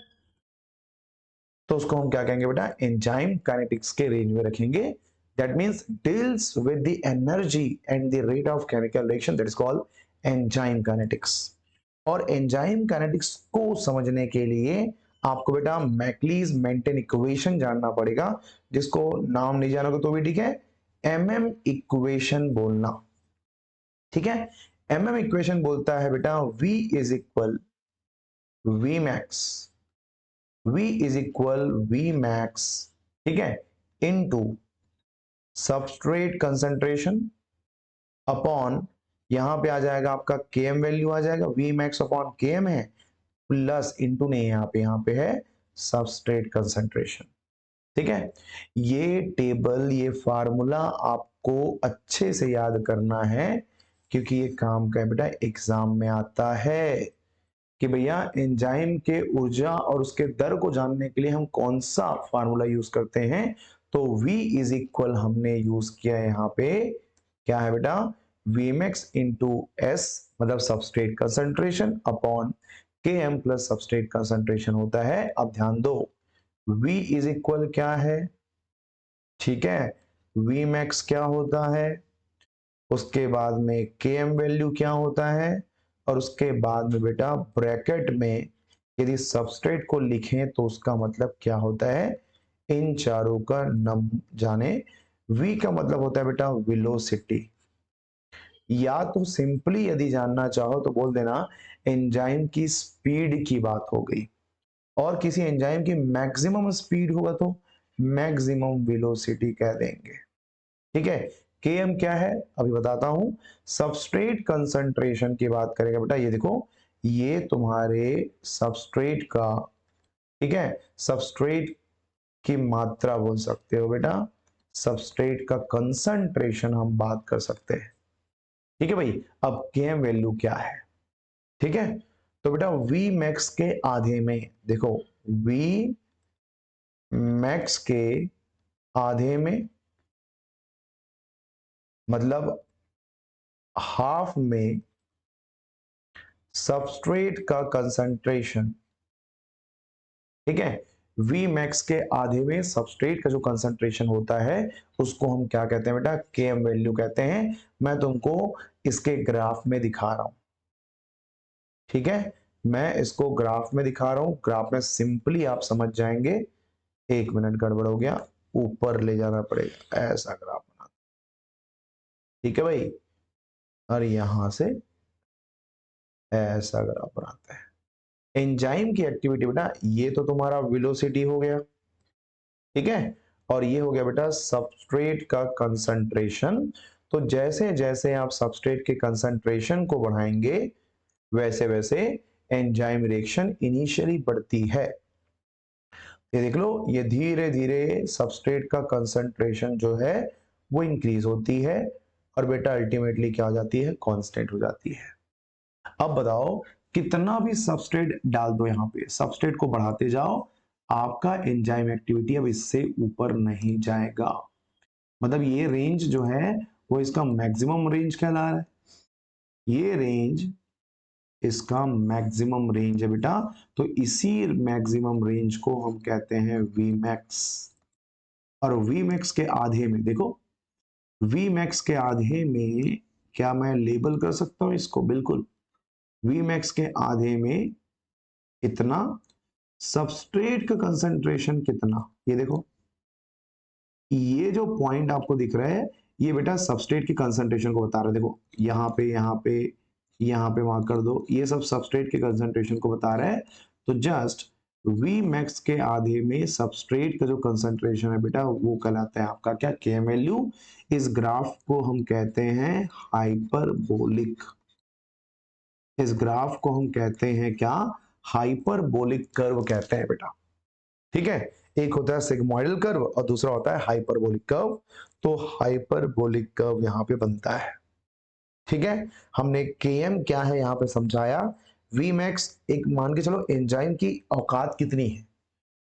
तो उसको हम क्या कहेंगे बेटा, एंजाइम काइनेटिक्स के रेंज में रखेंगे। That means deals with the energy and the rate of chemical reaction, that is called enzyme kinetics. और एंजाइम काइनेटिक्स को समझने के लिए आपको बेटा मैकलीज मेंटेन इक्वेशन जानना पड़ेगा, जिसको नाम नहीं जानोगे तो भी ठीक है, एमएम इक्वेशन बोलना, ठीक है। एमएम इक्वेशन बोलता है बेटा V is equal V max, V is equal V max, ठीक है, इनटू सबस्ट्रेट कंसंट्रेशन अपॉन, यहां पे आ जाएगा आपका Km वैल्यू आ जाएगा, V मैक्स अपॉन Km है, प्लस इंटू नहीं यहाँ पे है सबस्ट्रेट कंसंट्रेशन, ठीक है। ये टेबल, ये फार्मूला आपको अच्छे से याद करना है, क्योंकि ये काम का बेटा एग्जाम में आता है कि भैया एंजाइम के ऊर्जा और उसके दर को जानने के लिए हम कौन सा फार्मूला यूज करते हैं। तो V इज इक्वल हमने यूज किया यहाँ पे, क्या है बेटा, Vmax इंटू एस, मतलब substrate concentration, upon Km plus substrate concentration होता है। अब ध्यान दो, V इज इक्वल क्या है, ठीक है, Vmax क्या होता है, उसके बाद में Km वैल्यू क्या होता है, और उसके बाद में बेटा ब्रैकेट में यदि सबस्ट्रेट को लिखें तो उसका मतलब क्या होता है, इन चारों का नम जाने। V का मतलब होता है बेटा वेलोसिटी, या तो सिंपली यदि जानना चाहो तो बोल देना एंजाइम की स्पीड की बात हो गई, और किसी एंजाइम की मैक्सिमम स्पीड होगा तो मैक्सिमम वेलोसिटी कह देंगे। ठीक है, Km क्या है अभी बताता हूं। सबस्ट्रेट कंसंट्रेशन की बात करेगा बेटा, ये देखो ये तुम्हारे सबस्ट्रेट का, ठीक है, सबस्ट्रेट की मात्रा बोल सकते हो बेटा, सबस्ट्रेट का कंसंट्रेशन हम बात कर सकते हैं। ठीक है भाई, अब Km वैल्यू क्या है, ठीक है, तो बेटा V मैक्स के आधे में, देखो V मैक्स के आधे में मतलब हाफ में सबस्ट्रेट का कंसंट्रेशन, ठीक है, V मैक्स के आधे में सबस्ट्रेट का जो कंसंट्रेशन होता है उसको हम क्या कहते हैं बेटा, Km वैल्यू कहते हैं। मैं तुमको इसके ग्राफ में दिखा रहा हूं, ठीक है, मैं इसको ग्राफ में दिखा रहा हूं, ग्राफ में सिंपली आप समझ जाएंगे। एक मिनट, गड़बड़ हो गया, ऊपर ले जाना पड़ेगा, ऐसा ग्राफ बना, ठीक है भाई, और यहां से ऐसा ग्राफ बनाते हैं। एंजाइम की एक्टिविटी बेटा, ये तो तुम्हारा वेलोसिटी हो गया, ठीक है, और ये हो गया बेटा सबस्ट्रेट का कंसंट्रेशन। तो जैसे जैसे आप सबस्ट्रेट के कंसंट्रेशन को बढ़ाएंगे वैसे वैसे एंजाइम रिएक्शन इनिशियली बढ़ती है। ये देख लो, ये धीरे धीरे सबस्ट्रेट का कंसंट्रेशन जो है वो इंक्रीज होती है, और बेटा अल्टीमेटली क्या हो जाती है, कांस्टेंट हो जाती है। अब बताओ, कितना भी सबस्ट्रेट डाल दो, यहां पे सबस्ट्रेट को बढ़ाते जाओ, आपका एंजाइम एक्टिविटी अब इससे ऊपर नहीं जाएगा। मतलब ये रेंज जो है वो इसका मैक्सिमम रेंज कहला रहा है, ये रेंज इसका मैक्सिमम रेंज है बेटा। तो इसी मैक्सिमम रेंज को हम कहते हैं वी मैक्स। और वी मैक्स के आधे में देखो, वी मैक्स के आधे में क्या मैं लेबल कर सकता हूं इसको, बिल्कुल, वी मैक्स के आधे में इतना, सबस्ट्रेट का कंसंट्रेशन कितना, ये देखो, ये जो पॉइंट आपको दिख रहा है ये बेटा सबस्ट्रेट की कंसंट्रेशन को बता रहा है। देखो यहाँ पे यहाँ पे यहाँ पे मार्क कर दो, ये सब सबस्ट्रेट के कंसंट्रेशन को बता रहा है। तो जस्ट V मैक्स के आधे में सबस्ट्रेट का जो कंसंट्रेशन है बेटा वो कहलाता है आपका क्या, Km वैल्यू। इस ग्राफ को हम कहते हैं हाइपरबोलिक, इस ग्राफ को हम कहते हैं क्या, हाइपरबोलिक कर्व कहते हैं बेटा। ठीक है, एक होता है सिग्मोइडल कर्व और दूसरा होता है हाइपरबोलिक कर्व। तो हाइपरबोलिक कर्व यहां पे बनता है। ठीक है, हमने Km क्या है यहां पे समझाया। Vmax एक मान के चलो एंजाइम की औकात कितनी है,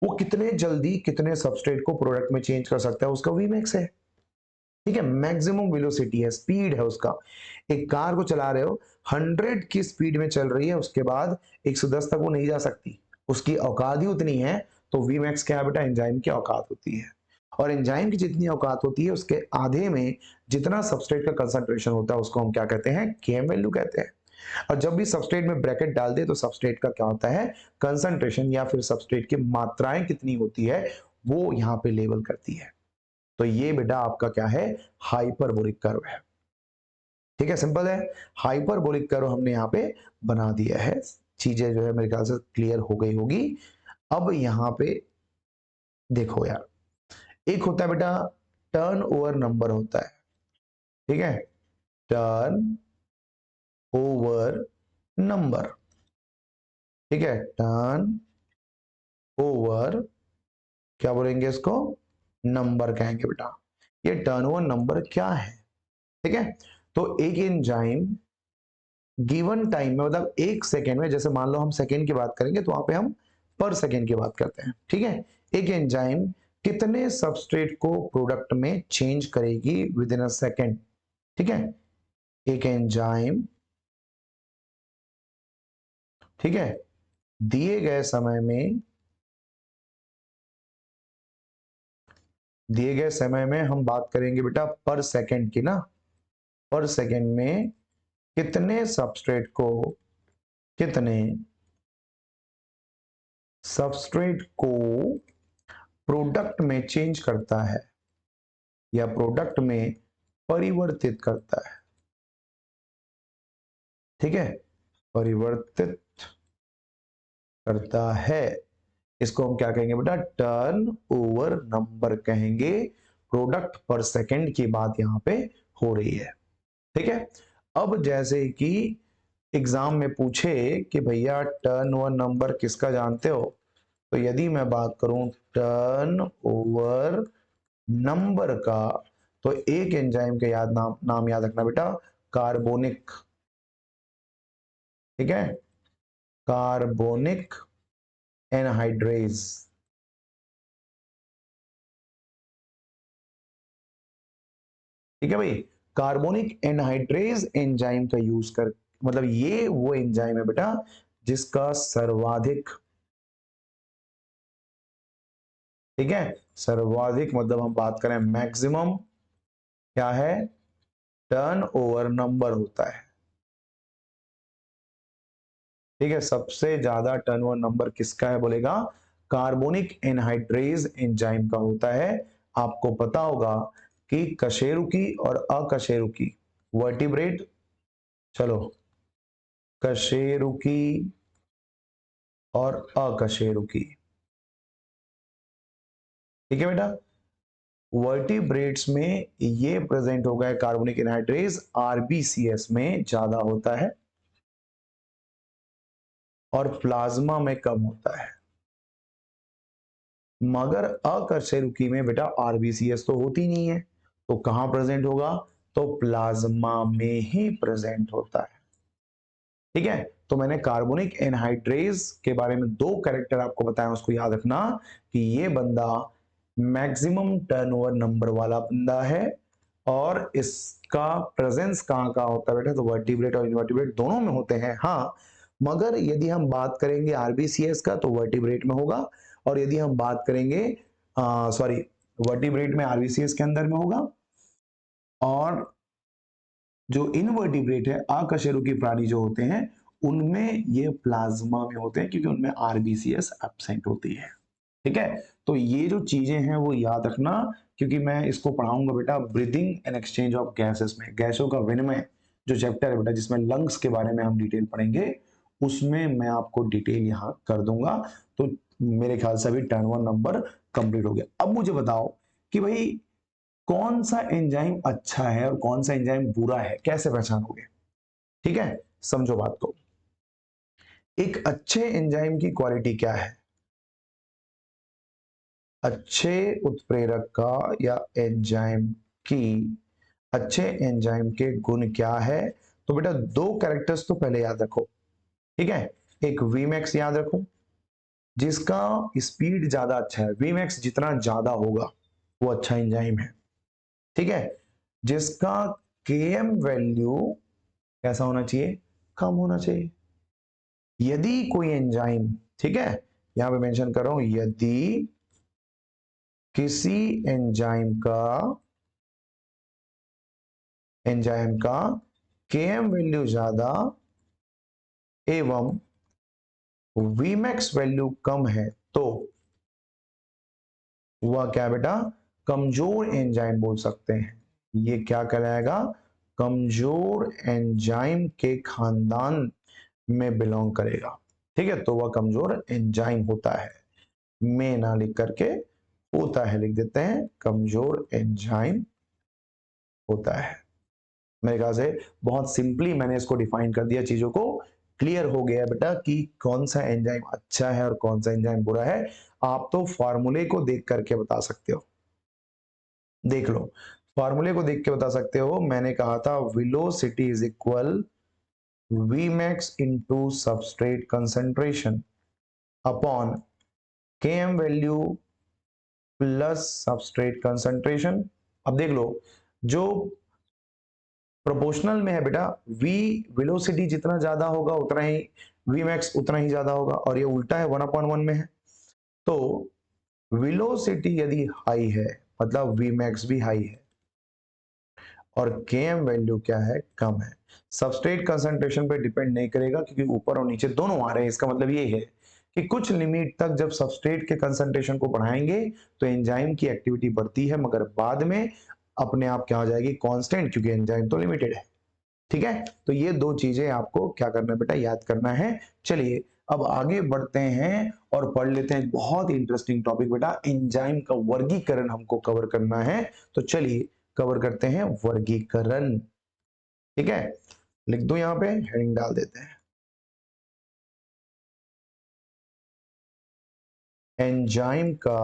वो कितने जल्दी कितने सबस्ट्रेट को प्रोडक्ट में चेंज कर सकता है, उसका Vmax है। ठीक है, मैक्सिमम वेलोसिटी है, स्पीड है उसका। एक कार को चला रहे हो, 100 की स्पीड में चल रही है, उसके बाद 110 तक वो नहीं जा सकती, उसकी औकात ही उतनी है। तो Vmax क्या है बेटा, एंजाइम की औकात होती है। और एंजाइम की जितनी औकात होती है उसके आधे में जितना सबस्ट्रेट का कंसंट्रेशन होता है उसको हम क्या कहते हैं, Km वैल्यू कहते हैं। और जब भी सबस्ट्रेट में ब्रैकेट डाल दे तो सबस्ट्रेट का क्या होता है, कंसंट्रेशन या फिर सबस्ट्रेट की मात्राएं कितनी होती है वो यहां पे लेबल करती है। तो ये बेटा आपका क्या है, हाइपरबोलिक कर्व है। ठीक है, सिंपल है, हाइपरबोलिक कर्व हमने यहाँ पे बना दिया है। चीजें जो है मेरे ख्याल से क्लियर हो गई होगी। अब यहाँ पे देखो यार, एक होता है बेटा टर्न ओवर नंबर होता है, ठीक है, टर्न ओवर नंबर, ठीक है, टर्न ओवर, क्या बोलेंगे इसको, नंबर कहेंगे बेटा। ये टर्न ओवर नंबर क्या है, ठीक है, तो एक एंजाइम गिवन टाइम में, मतलब एक सेकेंड में, जैसे मान लो हम सेकेंड की बात करेंगे तो वहां पे हम पर सेकेंड की बात करते हैं। ठीक है, एक एंजाइम कितने सबस्ट्रेट को प्रोडक्ट में चेंज करेगी विद इन अ सेकेंड। ठीक है, एक एंजाइम, ठीक है, दिए गए समय में, दिए गए समय में हम बात करेंगे बेटा पर सेकेंड की ना, पर सेकेंड में कितने सबस्ट्रेट को, कितने सबस्ट्रेट को प्रोडक्ट में चेंज करता है या प्रोडक्ट में परिवर्तित करता है। ठीक है, परिवर्तित करता है। इसको हम क्या कहेंगे बेटा, टर्न ओवर नंबर कहेंगे। प्रोडक्ट पर सेकंड की बात यहां पे हो रही है। ठीक है, अब जैसे कि एग्जाम में पूछे कि भैया टर्न ओवर नंबर किसका जानते हो, तो यदि मैं बात करूं टर्न ओवर नंबर का, तो एक एंजाइम के नाम याद रखना बेटा, कार्बोनिक। ठीक है, कार्बोनिक एनहाइड्रेज। ठीक है भाई, कार्बोनिक एनहाइड्रेज एंजाइम का यूज कर, मतलब ये वो एंजाइम है बेटा जिसका सर्वाधिक, ठीक है, सर्वाधिक मतलब हम बात करें मैक्सिमम क्या है, टर्न ओवर नंबर होता है। ठीक है, सबसे ज्यादा टर्नओवर नंबर किसका है बोलेगा, कार्बोनिक एनहाइड्रेज एंजाइम का होता है। आपको पता होगा कि कशेरुकी और अकशेरुकी वर्टिब्रेट, चलो कशेरुकी और अकशेरुकी, ठीक है बेटा, वर्टिब्रेट्स में ये प्रेजेंट होगा कार्बोनिक एनहाइड्रेज, आरबीसीएस में ज्यादा होता है और प्लाज्मा में कम होता है। मगर अकशेरुकी में बेटा आरबीसीएस तो होती नहीं है, तो कहां प्रेजेंट होगा, तो प्लाज्मा में ही प्रेजेंट होता है। ठीक है, तो मैंने कार्बोनिक एनहाइड्रेज के बारे में दो कैरेक्टर आपको बताया, उसको याद रखना कि ये बंदा मैक्सिमम टर्नओवर नंबर वाला बंदा है, और इसका प्रेजेंस कहां का होता है बेटा, तो वर्टिब्रेट और इनवर्टिब्रेट दोनों में होते हैं। हाँ, मगर यदि हम बात करेंगे आरबीसीएस का तो वर्टिब्रेट में होगा, और यदि हम बात करेंगे सॉरी, वर्टिब्रेट में आरबीसीएस के अंदर में होगा, और जो इनवर्टिब्रेट है अकशेरुकी प्राणी जो होते हैं उनमें ये प्लाज्मा में होते हैं, क्योंकि उनमें आरबीसीएस एब्सेंट होती है। ठीक है, तो ये जो चीजें हैं वो याद रखना, क्योंकि मैं इसको पढ़ाऊंगा बेटा breathing and exchange of gases में, गैसों का विनिमय जो चैप्टर है बेटा, जिसमें लंग्स के बारे में हम डिटेल पढ़ेंगे, उसमें मैं आपको डिटेल यहाँ कर दूंगा। तो मेरे ख्याल से अभी टर्न वन नंबर कंप्लीट हो गया। अब मुझे बताओ कि भाई कौन सा एंजाइम अच्छा है और कौन सा एंजाइम बुरा है, कैसे पहचानोगे। ठीक है, समझो बात को। एक अच्छे एंजाइम की क्वालिटी क्या है, अच्छे उत्प्रेरक का या एंजाइम की, अच्छे एंजाइम के गुण क्या है, तो बेटा दो कैरेक्टर्स तो पहले याद रखो। ठीक है, एक वीमैक्स याद रखो, जिसका स्पीड ज्यादा अच्छा है, वीमैक्स जितना ज्यादा होगा वो अच्छा एंजाइम है। ठीक है, जिसका केएम वैल्यू कैसा होना चाहिए, कम होना चाहिए। यदि कोई एंजाइम, ठीक है, यहां पे मेंशन कर रहा हूं, यदि किसी एंजाइम का केएम वैल्यू ज्यादा एवं वीमैक्स वैल्यू कम है, तो वह क्या बेटा, कमजोर एंजाइम बोल सकते हैं। ये क्या कहलाएगा, कमजोर एंजाइम के खानदान में बिलोंग करेगा। ठीक है, तो वह कमजोर एंजाइम होता है, में ना लिख करके होता है लिख देते हैं, कमजोर एंजाइम होता है। मेरे ख्याल से बहुत सिंपली मैंने इसको डिफाइन कर दिया, चीजों को क्लियर हो गया बेटा कि कौन सा एंजाइम अच्छा है और कौन सा एंजाइम बुरा है। आप तो फॉर्मूले को देख करके बता सकते हो, देख लो, फॉर्मूले को देख के बता सकते हो। मैंने कहा था velocity is equal Vmax into substrate concentration upon Km value plus substrate concentration. अब देख लो, जो प्रोपोर्शनल में है बेटा, v वेलोसिटी जितना ज्यादा होगा उतना ही Vmax उतना ही ज्यादा होगा, और ये उल्टा है, 1/1 में है। तो वेलोसिटी यदि हाई है मतलब Vmax भी हाई है, और Km वैल्यू क्या है, कम है। सबस्ट्रेट कंसंट्रेशन पे डिपेंड नहीं करेगा, क्योंकि ऊपर और नीचे दोनों आ रहे हैं। इसका मतलब ये है कि कुछ लिमिट तक जब सबस्ट्रेट के कंसंट्रेशन को बढ़ाएंगे तो एंजाइम की एक्टिविटी बढ़ती है, मगर बाद में अपने आप क्या हो जाएगी, कांस्टेंट, क्योंकि एंजाइम तो लिमिटेड है। ठीक है, तो ये दो चीजें आपको क्या करना है बेटा, याद करना है। चलिए अब आगे बढ़ते हैं और पढ़ लेते हैं बहुत इंटरेस्टिंग टॉपिक बेटा, एंजाइम का वर्गीकरण हमको कवर करना है। तो चलिए कवर करते हैं वर्गीकरण। ठीक है, लिख दो, यहां पे हेडिंग डाल देते हैं, एंजाइम का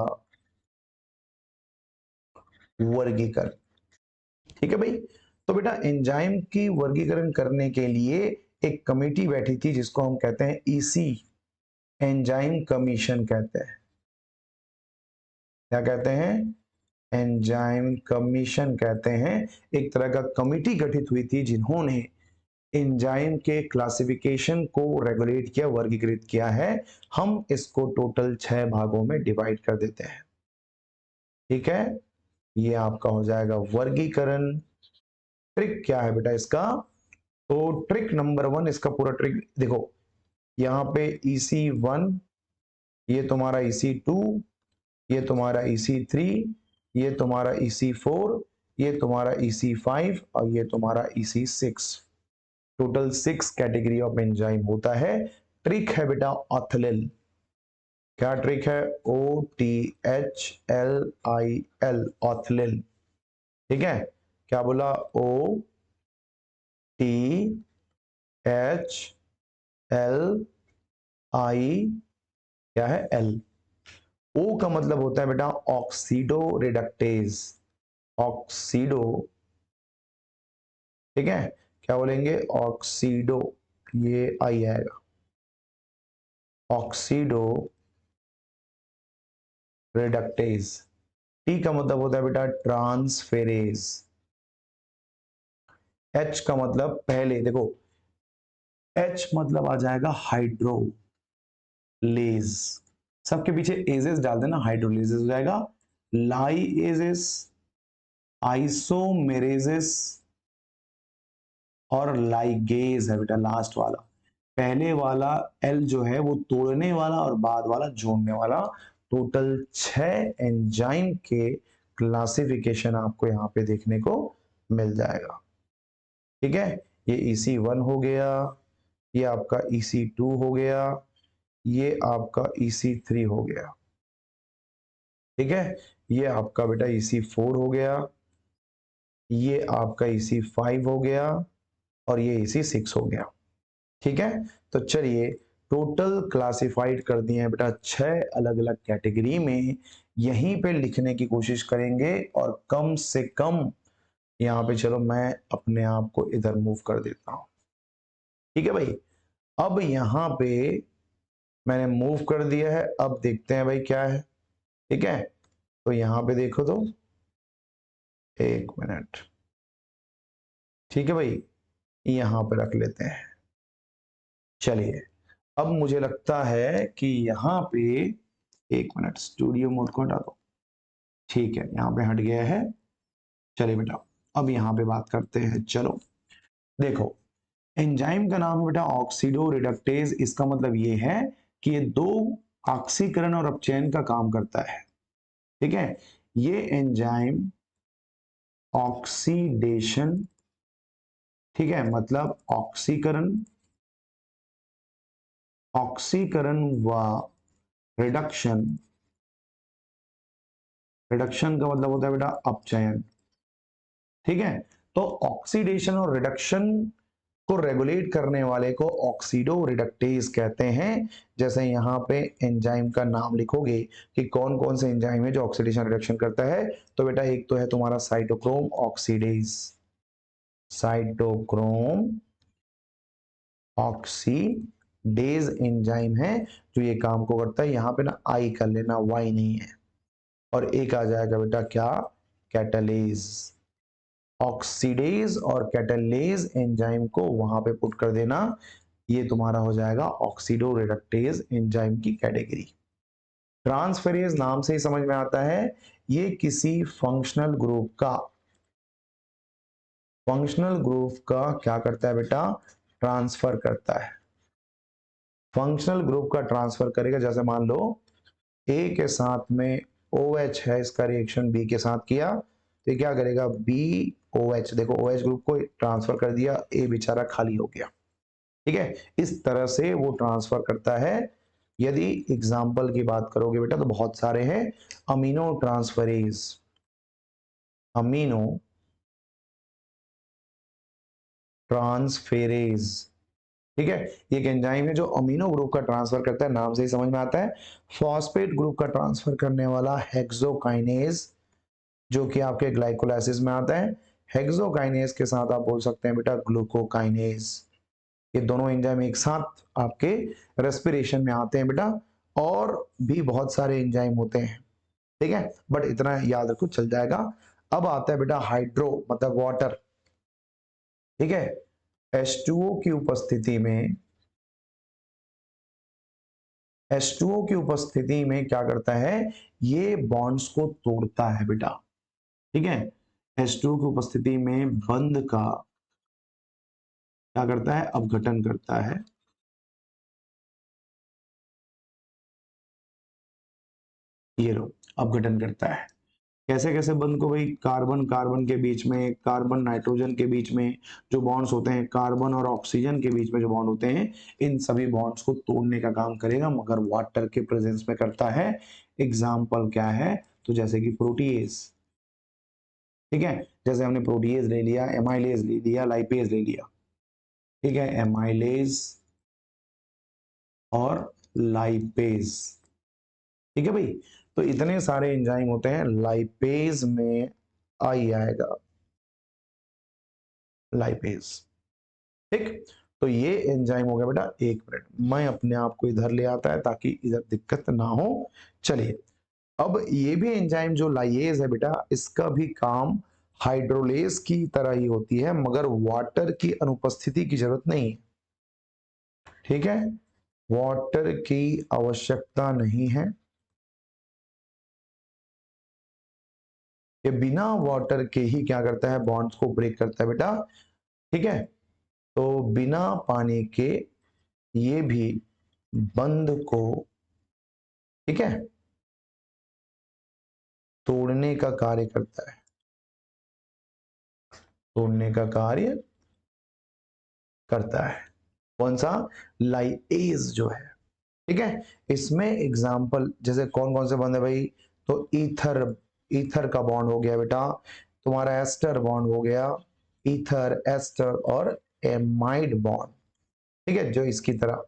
वर्गीकरण। ठीक है भाई, तो बेटा एंजाइम की वर्गीकरण करने के लिए एक कमेटी बैठी थी जिसको हम कहते हैं ईसी, एंजाइम कमीशन कहते हैं। क्या कहते हैं, एंजाइम कमीशन कहते हैं। एक तरह का कमेटी गठित हुई थी जिन्होंने एंजाइम के क्लासिफिकेशन को रेगुलेट किया, वर्गीकृत किया है। हम इसको टोटल 6 भागों में डिवाइड कर देते हैं। ठीक है, ये आपका हो जाएगा वर्गीकरण। ट्रिक क्या है बेटा इसका, तो ट्रिक नंबर 1, इसका पूरा ट्रिक देखो, यहाँ पे EC1, ये तुम्हारा EC2, ये तुम्हारा EC3, ये तुम्हारा EC4, ये तुम्हारा EC5 और ये तुम्हारा EC6। Total 6 category of enzyme होता है। ट्रिक है बेटा ऑथलिल। क्या ट्रिक है, OTHLIL, ऑथलिल। ठीक है, क्या बोला, OTHLI, क्या है, L। O का मतलब होता है बेटा ऑक्सीडो रिडक्टेज, ऑक्सीडो। ठीक है, क्या बोलेंगे, ऑक्सीडो, ये आई आएगा, ऑक्सीडो रिडक्टेज। टी का मतलब होता है बेटा ट्रांसफेरेज। H का मतलब, पहले देखो, H मतलब आ जाएगा हाइड्रोलेज, सबके पीछे एजेस डाल देना, हाइड्रोलेजेस हो जाएगा। लाइएजेस, आइसोमेरेजेस और लाइगेज है बेटा लास्ट वाला। पहले वाला L जो है वो तोड़ने वाला और बाद वाला जोड़ने वाला। टोटल 6 एंजाइम के क्लासिफिकेशन आपको यहाँ पे देखने को मिल जाएगा। ठीक है, ये EC1 हो गया, ये आपका EC2 हो गया, ये आपका EC3 हो गया। ठीक है, ये आपका बेटा EC4 हो गया, ये आपका EC5 हो गया और ये EC6 हो गया। ठीक है, तो चलिए टोटल क्लासिफाइड कर दिए हैं बेटा 6 अलग अलग कैटेगरी में। यहीं पे लिखने की कोशिश करेंगे और कम से कम यहाँ पे, चलो मैं अपने आप को इधर मूव कर देता हूं। ठीक है भाई, अब यहाँ पे मैंने मूव कर दिया है, अब देखते हैं भाई क्या है। ठीक है, तो यहाँ पे देखो तो, एक मिनट। ठीक है भाई, यहाँ पे रख लेते हैं। चलिए अब मुझे लगता है कि यहाँ पे, एक मिनट, स्टूडियो मोड को हटा दो। ठीक है, यहाँ पे हट गया है। चलिए बेटा अब यहाँ पे बात करते हैं। चलो देखो, एंजाइम का नाम है बेटा ऑक्सीडो रिडक्टेज। इसका मतलब ये है कि ये दो ऑक्सीकरण और अपचयन का काम करता है। ठीक है, ये एंजाइम ऑक्सीडेशन, ठीक है, मतलब ऑक्सीकरण, ऑक्सीकरण व रिडक्शन। रिडक्शन का मतलब होता है बेटा अपचयन। ठीक है, तो ऑक्सीडेशन और रिडक्शन को रेगुलेट करने वाले को ऑक्सीडो रिडक्टेज कहते हैं। जैसे यहाँ पे एंजाइम का नाम लिखोगे कि कौन कौन से एंजाइम है जो ऑक्सीडेशन रिडक्शन करता है, तो बेटा एक तो है तुम्हारा cytochrome oxidase, cytochrome oxidase enzyme है जो ये काम को करता है। यहाँ पे ना आई कर लेना, वाई नहीं है। और एक आ जाएगा बेटा क्या, कैटालेज। ऑक्सीडेज और कैटालेज एंजाइम को वहां पे पुट कर देना, ये तुम्हारा हो जाएगा ऑक्सीडो रिडक्टेज एंजाइम की कैटेगरी। ट्रांसफेरेज नाम से ही समझ में आता है, ये किसी फंक्शनल ग्रुप का क्या करता है बेटा, ट्रांसफर करता है। फंक्शनल ग्रुप का ट्रांसफर करेगा। जैसे मान लो A के साथ में OH है, इसका रिएक्शन B के साथ किया तो ये क्या करेगा, BOH, देखो OH ग्रुप को ट्रांसफर कर दिया, ए बेचारा खाली हो गया। ठीक है, इस तरह से वो ट्रांसफर करता है। यदि एग्जाम्पल की बात करोगे बेटा तो बहुत सारे हैं, अमीनो ट्रांसफरेज, अमीनो ट्रांसफेरेज। ठीक है, ये एक एंजाइम है जो अमीनो ग्रुप का ट्रांसफर करता है, नाम से ही समझ में आता है। फॉस्फेट ग्रुप का ट्रांसफर करने वाला हेक्सोकाइनेज, जो कि आपके ग्लाइकोलाइसिस में आता है। हेक्सोकाइनेज के साथ आप बोल सकते हैं बेटा ग्लूकोकाइनेज। ये दोनों एंजाइम एक साथ आपके रेस्पिरेशन में आते हैं बेटा, और भी बहुत सारे एंजाइम होते हैं। ठीक है, बट इतना याद रखो चल जाएगा। अब आता है बेटा हाइड्रो मतलब वाटर। ठीक है, H2O की उपस्थिति में, H2O की उपस्थिति में क्या करता है, ये बॉन्ड्स को तोड़ता है बेटा। ठीक है, H2O की उपस्थिति में बंध का क्या करता है, अपघटन करता है। ये लो, अपघटन करता है। कैसे कैसे बंध को भाई, कार्बन कार्बन के बीच में, कार्बन नाइट्रोजन के बीच में जो बॉन्ड्स होते हैं, कार्बन और ऑक्सीजन के बीच में जो बॉन्ड होते हैं, इन सभी बॉन्ड्स को तोड़ने का काम करेगा, मगर वाटर के प्रेजेंस में करता है। एग्जाम्पल क्या है, तो जैसे कि प्रोटीएज। ठीक है, जैसे हमने प्रोटीएज ले लिया, एमाइलेज ले लिया, लाइपेज ले लिया। ठीक है, एमाइलेज और लाइपेज। ठीक है भाई, तो इतने सारे एंजाइम होते हैं। लाइपेज में आई आएगा लाइपेज। ठीक, तो ये एंजाइम हो गया बेटा। एक मिनट, मैं अपने आप को इधर ले आता है ताकि इधर दिक्कत ना हो। चलिए, अब ये भी एंजाइम जो लाइएज है बेटा, इसका भी काम हाइड्रोलेज की तरह ही होती है, मगर वाटर की अनुपस्थिति की जरूरत नहीं है। ठीक है, वाटर की आवश्यकता नहीं है, ये बिना वाटर के ही क्या करता है, बॉन्ड्स को ब्रेक करता है बेटा। ठीक है, तो बिना पानी के ये भी बंध को, ठीक है, तोड़ने का कार्य करता है, तोड़ने का कार्य करता है। कौन सा, लाइएज जो है। ठीक है, इसमें एग्जाम्पल जैसे कौन कौन से बंद है भाई, तो ईथर, ईथर का बॉन्ड हो गया बेटा, तुम्हारा एस्टर बॉन्ड हो गया, ईथर एस्टर और एमाइड बॉन्ड। ठीक है, जो इसकी तरह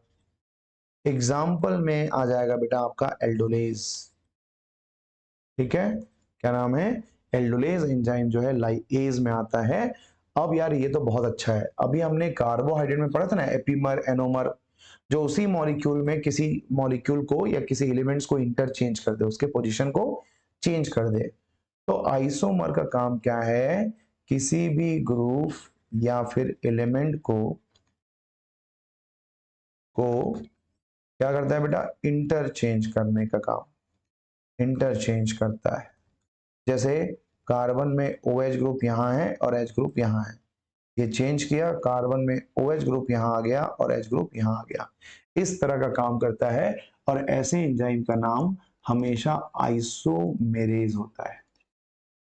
एग्जाम्पल में आ जाएगा बेटा आपका एल्डोलेज। ठीक है, क्या नाम है, एल्डोलेज एंजाइम जो है लाइएज में आता है। अब यार ये तो बहुत अच्छा है, अभी हमने कार्बोहाइड्रेट में पढ़ा था ना, एपीमर एनोमर, जो उसी मॉलिक्यूल में किसी मॉलिक्यूल को या किसी एलिमेंट्स को इंटरचेंज कर दे, उसके पोजीशन को चेंज कर दे। तो आइसोमर का काम क्या है, किसी भी ग्रुप या फिर एलिमेंट को क्या करता है बेटा, इंटरचेंज करने का काम, इंटरचेंज करता है। जैसे कार्बन में OH ग्रुप यहाँ है और H ग्रुप यहाँ है, ये चेंज किया, कार्बन में OH ग्रुप यहाँ आ गया और H ग्रुप यहाँ आ गया, इस तरह का काम करता है। और ऐसे एंजाइम का नाम हमेशा आइसोमेरेज होता है।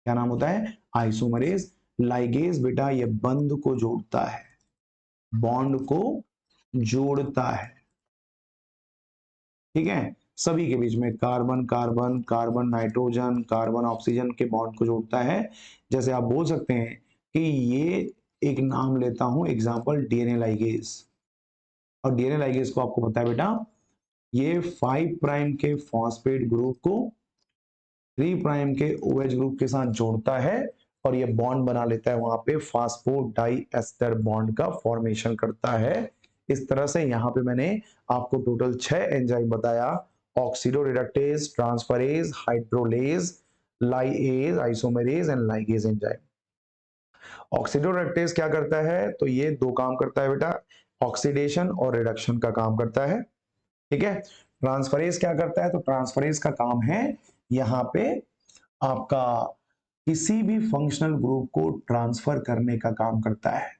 क्या नाम होता है, आइसोमेरेज। लाइगेज बेटा ये बंध को जोड़ता है, बॉन्ड को जोड़ता है। ठीक है, सभी के बीच में carbon carbon, carbon nitrogen, carbon oxygen के बॉन्ड को जोड़ता है। जैसे आप बोल सकते हैं कि ये एक नाम लेता हूं एग्जांपल, डीएनए लाइगेज। और डीएनए लाइगेज को आपको पता है बेटा, ये 5 प्राइम के फॉस्फेट ग्रुप को 3 प्राइम के OH ग्रुप के साथ जोड़ता है और ये बॉन्ड बना लेता है, वहां पे फास्फोडाई एस्टर बॉन्ड का फॉर्मेशन करता है। इस तरह से यहाँ पे मैंने आपको टोटल 6 एंजाइम बताया, oxidoreductase, transferase, hydrolase, lyase, isomerase and ligase enzyme. Oxidoreductase क्या करता है, तो ये दो काम करता है बेटा, ऑक्सीडेशन और रिडक्शन का काम करता है। ठीक है, ट्रांसफरेज क्या करता है, तो ट्रांसफरेज का काम है यहाँ पे आपका किसी भी फंक्शनल ग्रुप को ट्रांसफर करने का काम करता है।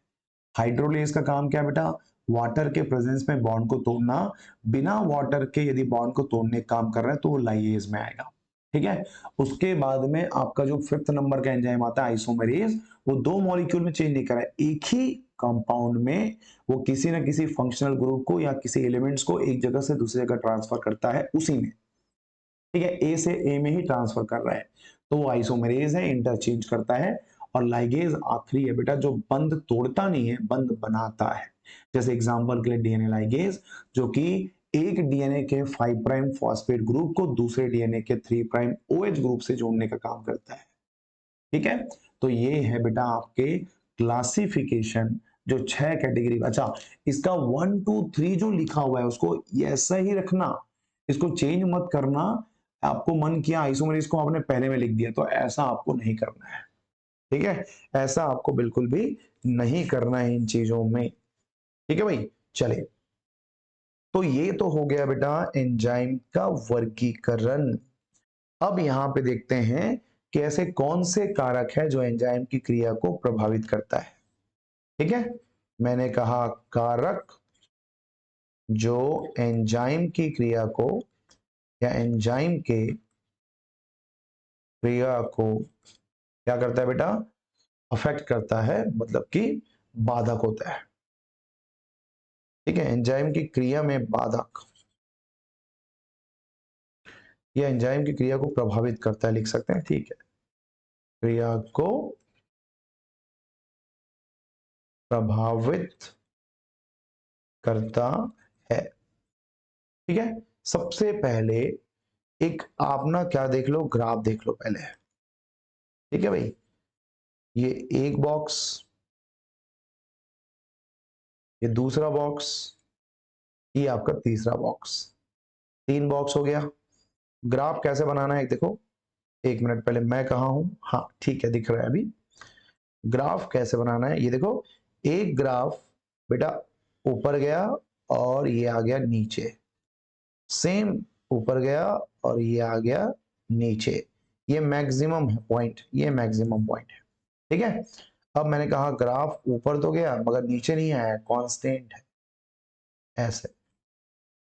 हाइड्रोलेज का काम क्या बेटा, वाटर के प्रेजेंस में बॉन्ड को तोड़ना, बिना वाटर के यदि बॉन्ड को तोड़ने का काम कर रहा है तो वो लाइएज में आएगा। ठीक है। उसके बाद में आपका जो 5th नंबर का एंजाइम आता है आइसोमेरेज, वो 2 मॉलिक्यूल में चेंज नहीं कर रहा है, एक ही कंपाउंड में वो किसी ना किसी फंक्शनल ग्रुप को या किसी एलिमेंट्स को एक जगह से दूसरी जगह ट्रांसफर करता है उसी में, ठीक है, ए से ए में ही ट्रांसफर कर रहा है, तो वो आइसोमेरेज है, इंटरचेंज करता है। और लाइगेज आखिरी है बेटा, जो बंद तोड़ता नहीं है, बंद बनाता है। जैसे एग्जांपल के लिए डीएनए लाइगेज, जो कि एक डीएनए के 5 प्राइम फॉस्फेट ग्रुप को दूसरे डीएनए के 3 प्राइम ओएच ग्रुप से जोड़ने का काम करता है, ठीक है। तो ये है बेटा आपके क्लासिफिकेशन, जो 6 कैटेगरी। अच्छा, इसका 1 2 3 जो लिखा हुआ है उसको ऐसा ही रखना, इसको चेंज मत करना। आपको मन किया आइसोमेरेज को आपने पहले में लिख दिया, तो ऐसा आपको नहीं करना है, ठीक है। ऐसा आपको बिल्कुल भी नहीं करना है इन चीजों में, ठीक है भाई। चलिए, तो ये तो हो गया बेटा एंजाइम का वर्गीकरण। अब यहां पे देखते हैं कि ऐसे कौन से कारक है जो एंजाइम की क्रिया को प्रभावित करता है, ठीक है। मैंने कहा कारक जो एंजाइम की क्रिया को या एंजाइम के क्रिया को क्या करता है बेटा, अफेक्ट करता है, मतलब कि बाधक होता है, ठीक है। एंजाइम की क्रिया में बाधक या एंजाइम की क्रिया को प्रभावित करता है, लिख सकते हैं, ठीक है। क्रिया को प्रभावित करता है, ठीक है। सबसे पहले एक आप ना क्या देख लो, ग्राफ देख लो पहले, ठीक है भाई। ये एक बॉक्स, ये दूसरा बॉक्स, ये आपका तीसरा बॉक्स, 3 बॉक्स हो गया। ग्राफ कैसे बनाना है देखो, 1 मिनट पहले मैं कहा हूं, हाँ ठीक है, दिख रहा है अभी। ग्राफ कैसे बनाना है ये देखो, एक ग्राफ बेटा ऊपर गया और ये आ गया नीचे, सेम ऊपर गया और ये आ गया नीचे, ये मैक्सिमम है पॉइंट, ये मैक्सिमम पॉइंट है, ठीक है। अब मैंने कहा ग्राफ ऊपर तो गया मगर नीचे नहीं आया, कांस्टेंट है, ऐसे।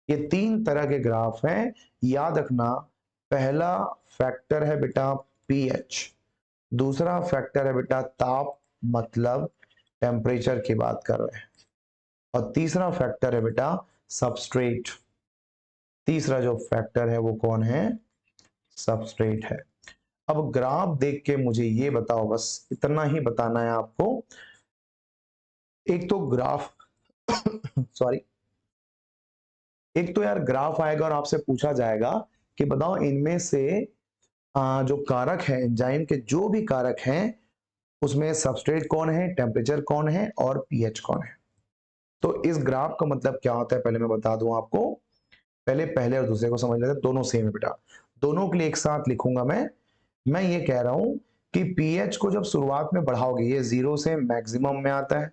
ये 3 तरह के ग्राफ हैं, याद रखना। पहला फैक्टर है बेटा पीएच, दूसरा फैक्टर है बेटा ताप, मतलब टेम्परेचर की बात कर रहे हैं, और तीसरा फैक्टर है बेटा सबस्ट्रेट। तीसरा जो फैक्टर है वो कौन है, सबस्ट्रेट है। अब ग्राफ देख के मुझे ये बताओ, बस इतना ही बताना है आपको। एक तो ग्राफ सॉरी, एक तो यार ग्राफ आएगा और आपसे पूछा जाएगा कि बताओ इनमें से जो कारक है एंजाइम के, जो भी कारक हैं उसमें सबस्ट्रेट कौन है, टेम्परेचर कौन है और पीएच कौन है। तो इस ग्राफ का मतलब क्या होता है पहले मैं बता दूं आपको। पहले पहले और दूसरे को समझ लेते हैं, दोनों सेम है बेटा, दोनों के लिए एक साथ लिखूंगा मैं ये कह रहा हूं कि पीएच को जब शुरुआत में बढ़ाओगे, ये 0 से मैक्सिमम में आता है,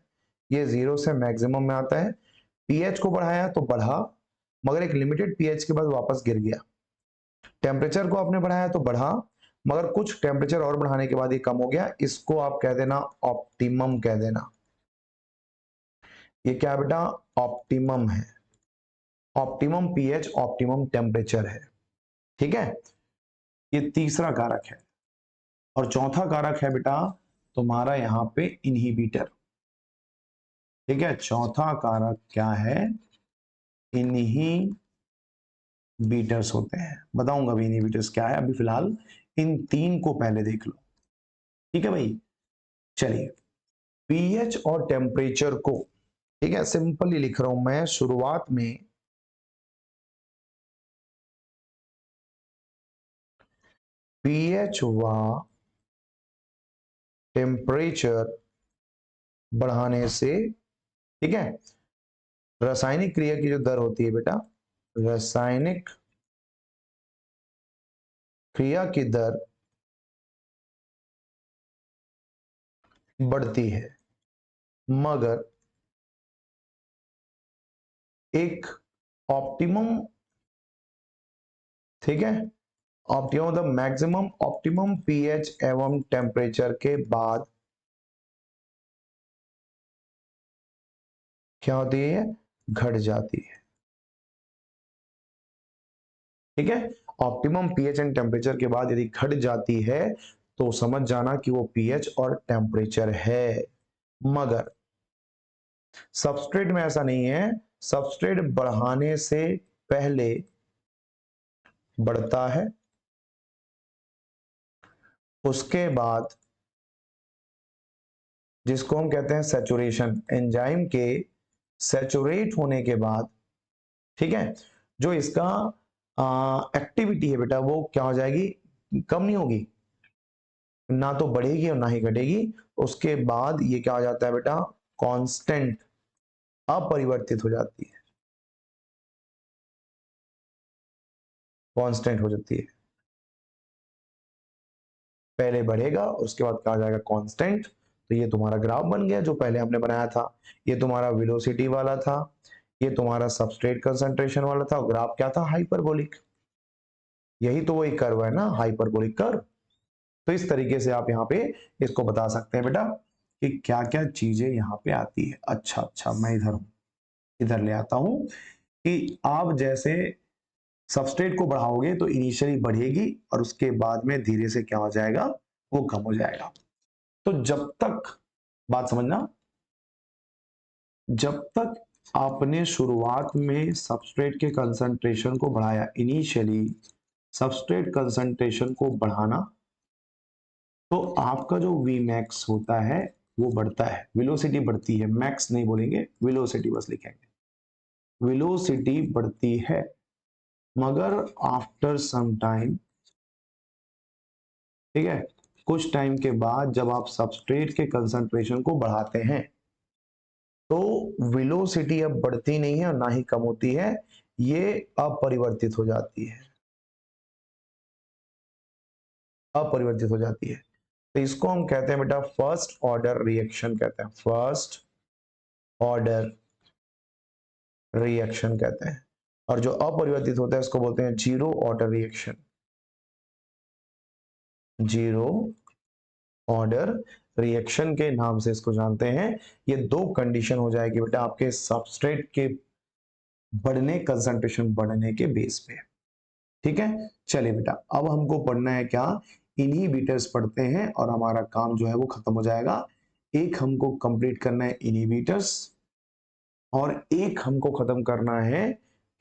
ये 0 से मैक्सिमम में आता है। पीएच को बढ़ाया तो बढ़ा, मगर एक लिमिटेड पीएच के बाद वापस गिर गया। टेम्परेचर को आपने बढ़ाया तो बढ़ा, मगर कुछ टेम्परेचर और बढ़ाने के बाद ये कम हो गया, इसको आप कह देना ऑप्टिमम कह देना। ये क्या है बेटा, ऑप्टिमम है, ऑप्टिमम पीएच ऑप्टिमम टेम्परेचर है, ठीक है। ये तीसरा कारक है। और चौथा कारक है बेटा तुम्हारा यहां पे इनहिबिटर, ठीक है। चौथा कारक क्या है, इनहिबिटर्स होते हैं, बताऊंगा अभी इनहिबिटर्स क्या है, अभी फिलहाल इन 3 को पहले देख लो, ठीक है भाई। चलिए, पीएच और टेम्परेचर को, ठीक है, सिंपली लिख रहा हूं मैं शुरुआत में, पीएच व टेम्परेचर बढ़ाने से, ठीक है, रासायनिक क्रिया की जो दर होती है बेटा, रासायनिक क्रिया की दर बढ़ती है, मगर एक ऑप्टिमम, ठीक है, ऑप्टिमम मतलब मैक्सिमम ऑप्टिमम पीएच एवं टेम्परेचर के बाद क्या होती है, घट जाती है, ठीक है। ऑप्टिमम पीएच एंड टेम्परेचर के बाद यदि घट जाती है तो समझ जाना कि वो पीएच और टेम्परेचर है। मगर सबस्ट्रेट में ऐसा नहीं है, सबस्ट्रेट बढ़ाने से पहले बढ़ता है, उसके बाद जिसको हम कहते हैं सैचुरेशन, एंजाइम के सैचुरेट होने के बाद, ठीक है, जो इसका एक्टिविटी है बेटा वो क्या हो जाएगी, कम नहीं होगी, ना तो बढ़ेगी और ना ही घटेगी। उसके बाद ये क्या हो जाता है बेटा, कांस्टेंट, अपरिवर्तित हो जाती है, कांस्टेंट हो जाती है। पहले बढ़ेगा उसके बाद क्या हो जाएगा, कांस्टेंट। तो ये तुम्हारा ग्राफ बन गया जो पहले हमने बनाया था। ये तुम्हारा वेलोसिटी वाला था, ये तुम्हारा सबस्ट्रेट कंसंट्रेशन वाला था, और ग्राफ क्या था, हाइपरबोलिक। यही तो वही कर्व है ना, हाइपरबोलिक कर्व। तो इस तरीके से आप यहाँ पे इसको बता सकते हैं बेटा कि क्या क्या चीजें यहाँ पे आती है। अच्छा अच्छा, मैं इधर ले आता हूं कि आप जैसे सबस्ट्रेट को बढ़ाओगे तो इनिशियली बढ़ेगी और उसके बाद में धीरे से क्या हो जाएगा, वो कम हो जाएगा। तो जब तक, बात समझना, जब तक आपने शुरुआत में सबस्ट्रेट के कंसंट्रेशन को बढ़ाया, इनिशियली सबस्ट्रेट कंसंट्रेशन को बढ़ाना, तो आपका जो वी मैक्स होता है वो बढ़ता है, वेलोसिटी बढ़ती है, मैक्स नहीं बोलेंगे, वेलोसिटी बस लिखेंगे, वेलोसिटी बढ़ती है। मगर आफ्टर सम टाइम, ठीक है, कुछ टाइम के बाद जब आप सबस्ट्रेट के कंसंट्रेशन को बढ़ाते हैं तो वेलोसिटी अब बढ़ती नहीं है और ना ही कम होती है, ये अपरिवर्तित हो जाती है, अपरिवर्तित हो जाती है। तो इसको हम कहते हैं बेटा फर्स्ट ऑर्डर रिएक्शन कहते हैं, फर्स्ट ऑर्डर रिएक्शन कहते हैं। और जो अपरिवर्तित होता है उसको बोलते हैं zero order reaction, zero order reaction के नाम से इसको जानते हैं। ये दो कंडीशन हो जाएगी बेटा आपके सबस्ट्रेट के बढ़ने, कंसंट्रेशन बढ़ने के बेस पे, ठीक है। चलिए बेटा अब हमको पढ़ना है क्या, इनहिबिटर्स पढ़ते हैं और हमारा काम जो है वो खत्म हो जाएगा। एक हमको कंप्लीट करना है इनहिबिटर्स, और एक हमको खत्म करना है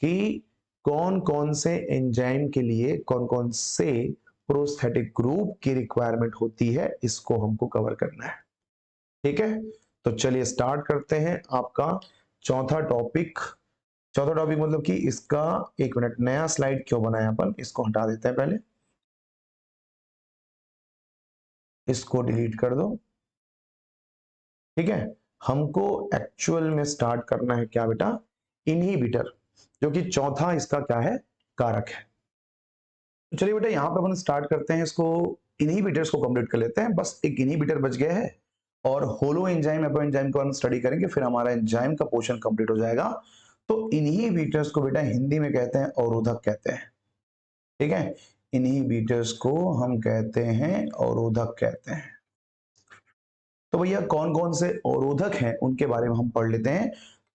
कि कौन कौन से एंजाइम के लिए कौन कौन से प्रोस्थेटिक ग्रुप की रिक्वायरमेंट होती है, इसको हमको कवर करना है, ठीक है। तो चलिए स्टार्ट करते हैं आपका चौथा टॉपिक। चौथा टॉपिक मतलब कि इसका, एक मिनट, नया स्लाइड क्यों बनाया अपन, इसको हटा देते हैं पहले, इसको डिलीट कर दो, ठीक है। हमको एक्चुअल में स्टार्ट करना है क्या बेटा, इनहिबिटर, जो कि चौथा इसका क्या है, कारक है। तो चलिए बेटा यहाँ पे अपन स्टार्ट करते हैं इसको, इनहिबिटर्स को कंप्लीट कर लेते हैं, बस एक इनहिबिटर बच गया है और होलो एंजाइम एपो एंजाइम को हम स्टडी करेंगे, फिर हमारा एंजाइम का पोर्शन कंप्लीट हो जाएगा। तो इनहिबिटर्स को बेटा हिंदी में कहते हैं अवरोधक कहते हैं, ठीक है। इनहिबिटर्स को हम कहते हैं अवरोधक कहते हैं। तो भैया कौन कौन से अवरोधक हैं उनके बारे में हम पढ़ लेते हैं।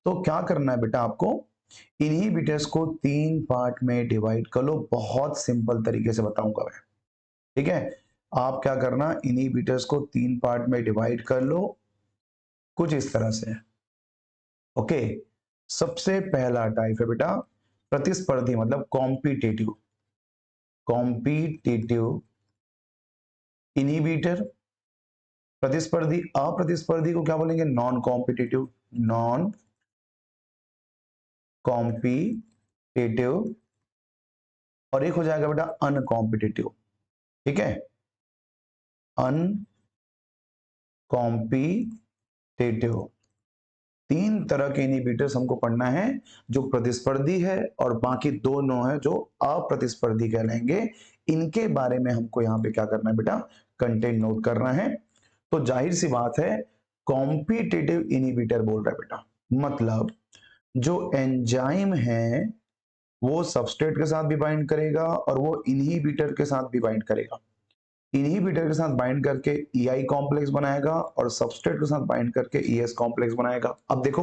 तो क्या करना है बेटा आपको, इनहिबिटर्स को तीन पार्ट में डिवाइड कर लो, बहुत सिंपल तरीके से बताऊंगा मैं, ठीक है। आप क्या करना, इनहिबिटर्स को तीन पार्ट में डिवाइड कर लो कुछ इस तरह से, ओके। सबसे पहला टाइप है बेटा प्रतिस्पर्धी, मतलब कॉम्पिटिटिव, कॉम्पिटिटिव इनहिबिटर। प्रतिस्पर्धी, अप्रतिस्पर्धी को क्या बोलेंगे, नॉन कॉम्पिटिटिव, नॉन कॉम्पिटिटिव। और एक हो जाएगा बेटा अनकॉम्पिटिटिव, ठीक है, अनकॉम्पिटिटिव। तीन तरह के इनहिबिटर्स हमको पढ़ना है, जो प्रतिस्पर्धी है और बाकी दो नो है जो अप्रतिस्पर्धी कहलाएंगे। इनके बारे में हमको यहाँ पे क्या करना है बेटा, कंटेंट नोट करना है। तो जाहिर सी बात है कॉम्पिटिटिव इनहिबिटर बोल रहा है बेटा, मतलब जो एंजाइम है वो सबस्ट्रेट के साथ भी बाइंड करेगा और वो इनहिबिटर के साथ भी बाइंड करेगा। इनहिबिटर के साथ बाइंड करके EI कॉम्प्लेक्स बनाएगा और सबस्ट्रेट के साथ बाइंड करके ES कॉम्प्लेक्स बनाएगा। अब देखो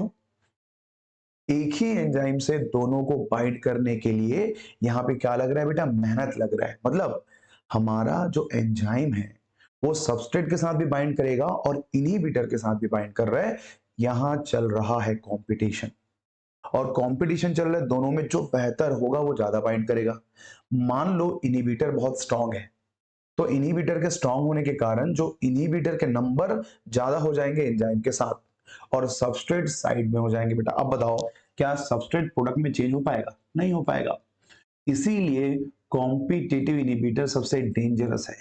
एक ही एंजाइम से दोनों को बाइंड करने के लिए यहाँ पे क्या लग रहा है बेटा, मेहनत लग रहा है। मतलब हमारा जो एंजाइम है वो सबस्ट्रेट के साथ भी बाइंड करेगा और इनहिबिटर के साथ भी बाइंड कर रहा है। यहाँ चल रहा है कंपटीशन, और कंपटीशन चल रहा है, दोनों में जो बेहतर होगा वो ज्यादा बाइंड करेगा। मान लो इनहिबिटर बहुत स्ट्रांग है, तो इनहिबिटर के स्ट्रांग होने के कारण जो इनहिबिटर के नंबर ज्यादा हो जाएंगे एंजाइम के साथ और सबस्ट्रेट साइड में हो जाएंगे। बेटा अब बताओ, क्या सबस्ट्रेट प्रोडक्ट में चेंज हो पाएगा? नहीं हो पाएगा। इसीलिए कॉम्पिटिटिव इनहिबिटर सबसे डेंजरस है।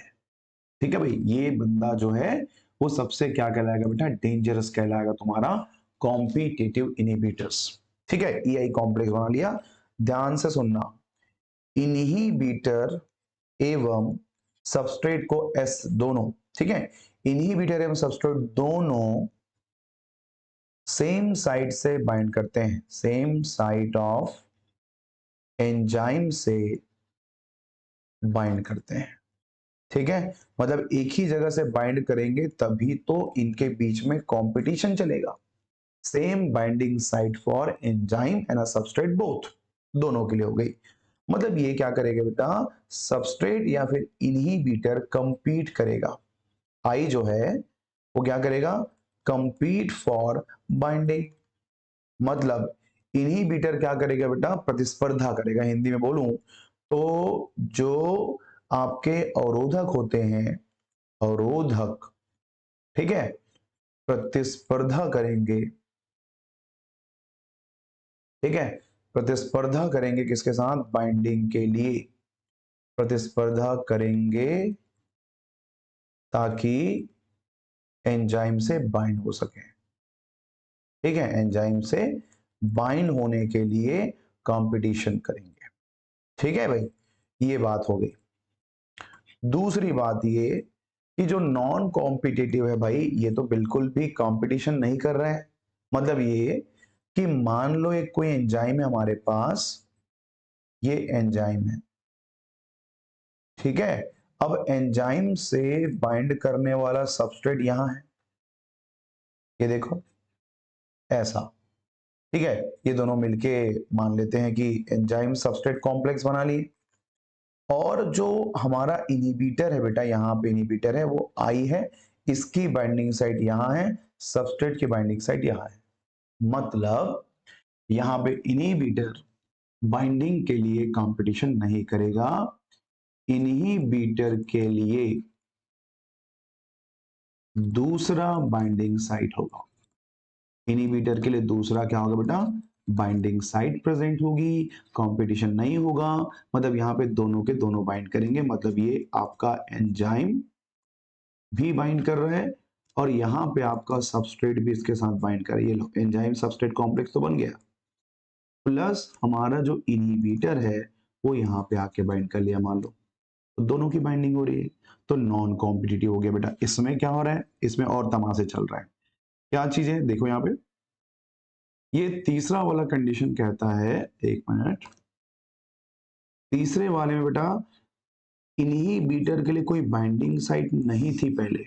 ठीक है भाई, ये बंदा जो है वो सबसे क्या कहलाएगा बेटा, डेंजरस कहलाएगा तुम्हारा कॉम्पिटिटिव इनहिबिटर्स। ठीक है, EI कॉम्प्लेक्स बना लिया। ध्यान से सुनना, इनहिबिटर एवं सबस्ट्रेट को एस दोनों, ठीक है, इनहिबिटर एवं सबस्ट्रेट दोनों सेम साइट से बाइंड करते हैं, सेम साइट ऑफ एंजाइम से बाइंड करते हैं। ठीक है, मतलब एक ही जगह से बाइंड करेंगे तभी तो इनके बीच में कंपटीशन चलेगा। Same binding site for enzyme and a substrate both, दोनों के लिए हो गई। मतलब ये क्या करेगा बेटा, सबस्ट्रेट या फिर इनहिबिटर कंपीट करेगा। आई जो है वो क्या करेगा, कंपीट फॉर बाइंडिंग। मतलब इनहिबिटर क्या करेगा बेटा, प्रतिस्पर्धा करेगा। हिंदी में बोलूं तो जो आपके अवरोधक होते हैं, अवरोधक, ठीक है, प्रतिस्पर्धा करेंगे। ठीक है, प्रतिस्पर्धा करेंगे किसके साथ, बाइंडिंग के लिए प्रतिस्पर्धा करेंगे ताकि एंजाइम से बाइंड हो सके। ठीक है, एंजाइम से बाइंड होने के लिए कंपटीशन करेंगे। ठीक है भाई, ये बात हो गई। दूसरी बात ये कि जो नॉन कॉम्पिटिटिव है भाई, ये तो बिल्कुल भी कंपटीशन नहीं कर रहा है। मतलब ये कि मान लो एक कोई एंजाइम है हमारे पास, ये एंजाइम है, ठीक है, अब एंजाइम से बाइंड करने वाला सबस्ट्रेट यहां है, ये देखो ऐसा। ठीक है, ये दोनों मिलके मान लेते हैं कि एंजाइम सबस्ट्रेट कॉम्प्लेक्स बना लिए। और जो हमारा इनहिबिटर है बेटा, यहाँ पे इनहिबिटर है वो आई है, इसकी बाइंडिंग साइट यहाँ है, सबस्ट्रेट की बाइंडिंग साइट यहाँ है। मतलब यहाँ पे इनहिबिटर बाइंडिंग के लिए कंपटीशन नहीं करेगा, इनहिबिटर के लिए दूसरा बाइंडिंग साइट होगा। इनहिबिटर के लिए दूसरा क्या होगा बेटा, बाइंडिंग साइट प्रेजेंट होगी, कंपटीशन नहीं होगा। मतलब यहाँ पे दोनों के दोनों बाइंड करेंगे। मतलब ये आपका एंजाइम भी बाइंड कर रहा है और यहाँ पे आपका सबस्ट्रेट भी इसके साथ बाइंड कर रही है। एंजाइम सबस्ट्रेट कॉम्प्लेक्स तो बन गया, प्लस हमारा जो इनहिबिटर है वो यहाँ पे आके बाइंड कर लिया मान लो, तो दोनों की बाइंडिंग हो रही है, तो नॉन कॉम्पिटिटिव हो गया बेटा। इसमें क्या हो रहा है, इसमें और तमाशे चल रहा है। क्या चीजें देखो यहाँ पे, ये तीसरा वाला कंडीशन कहता है, एक मिनट, तीसरे वाले में बेटा इनहिबिटर के लिए कोई बाइंडिंग साइट नहीं थी पहले,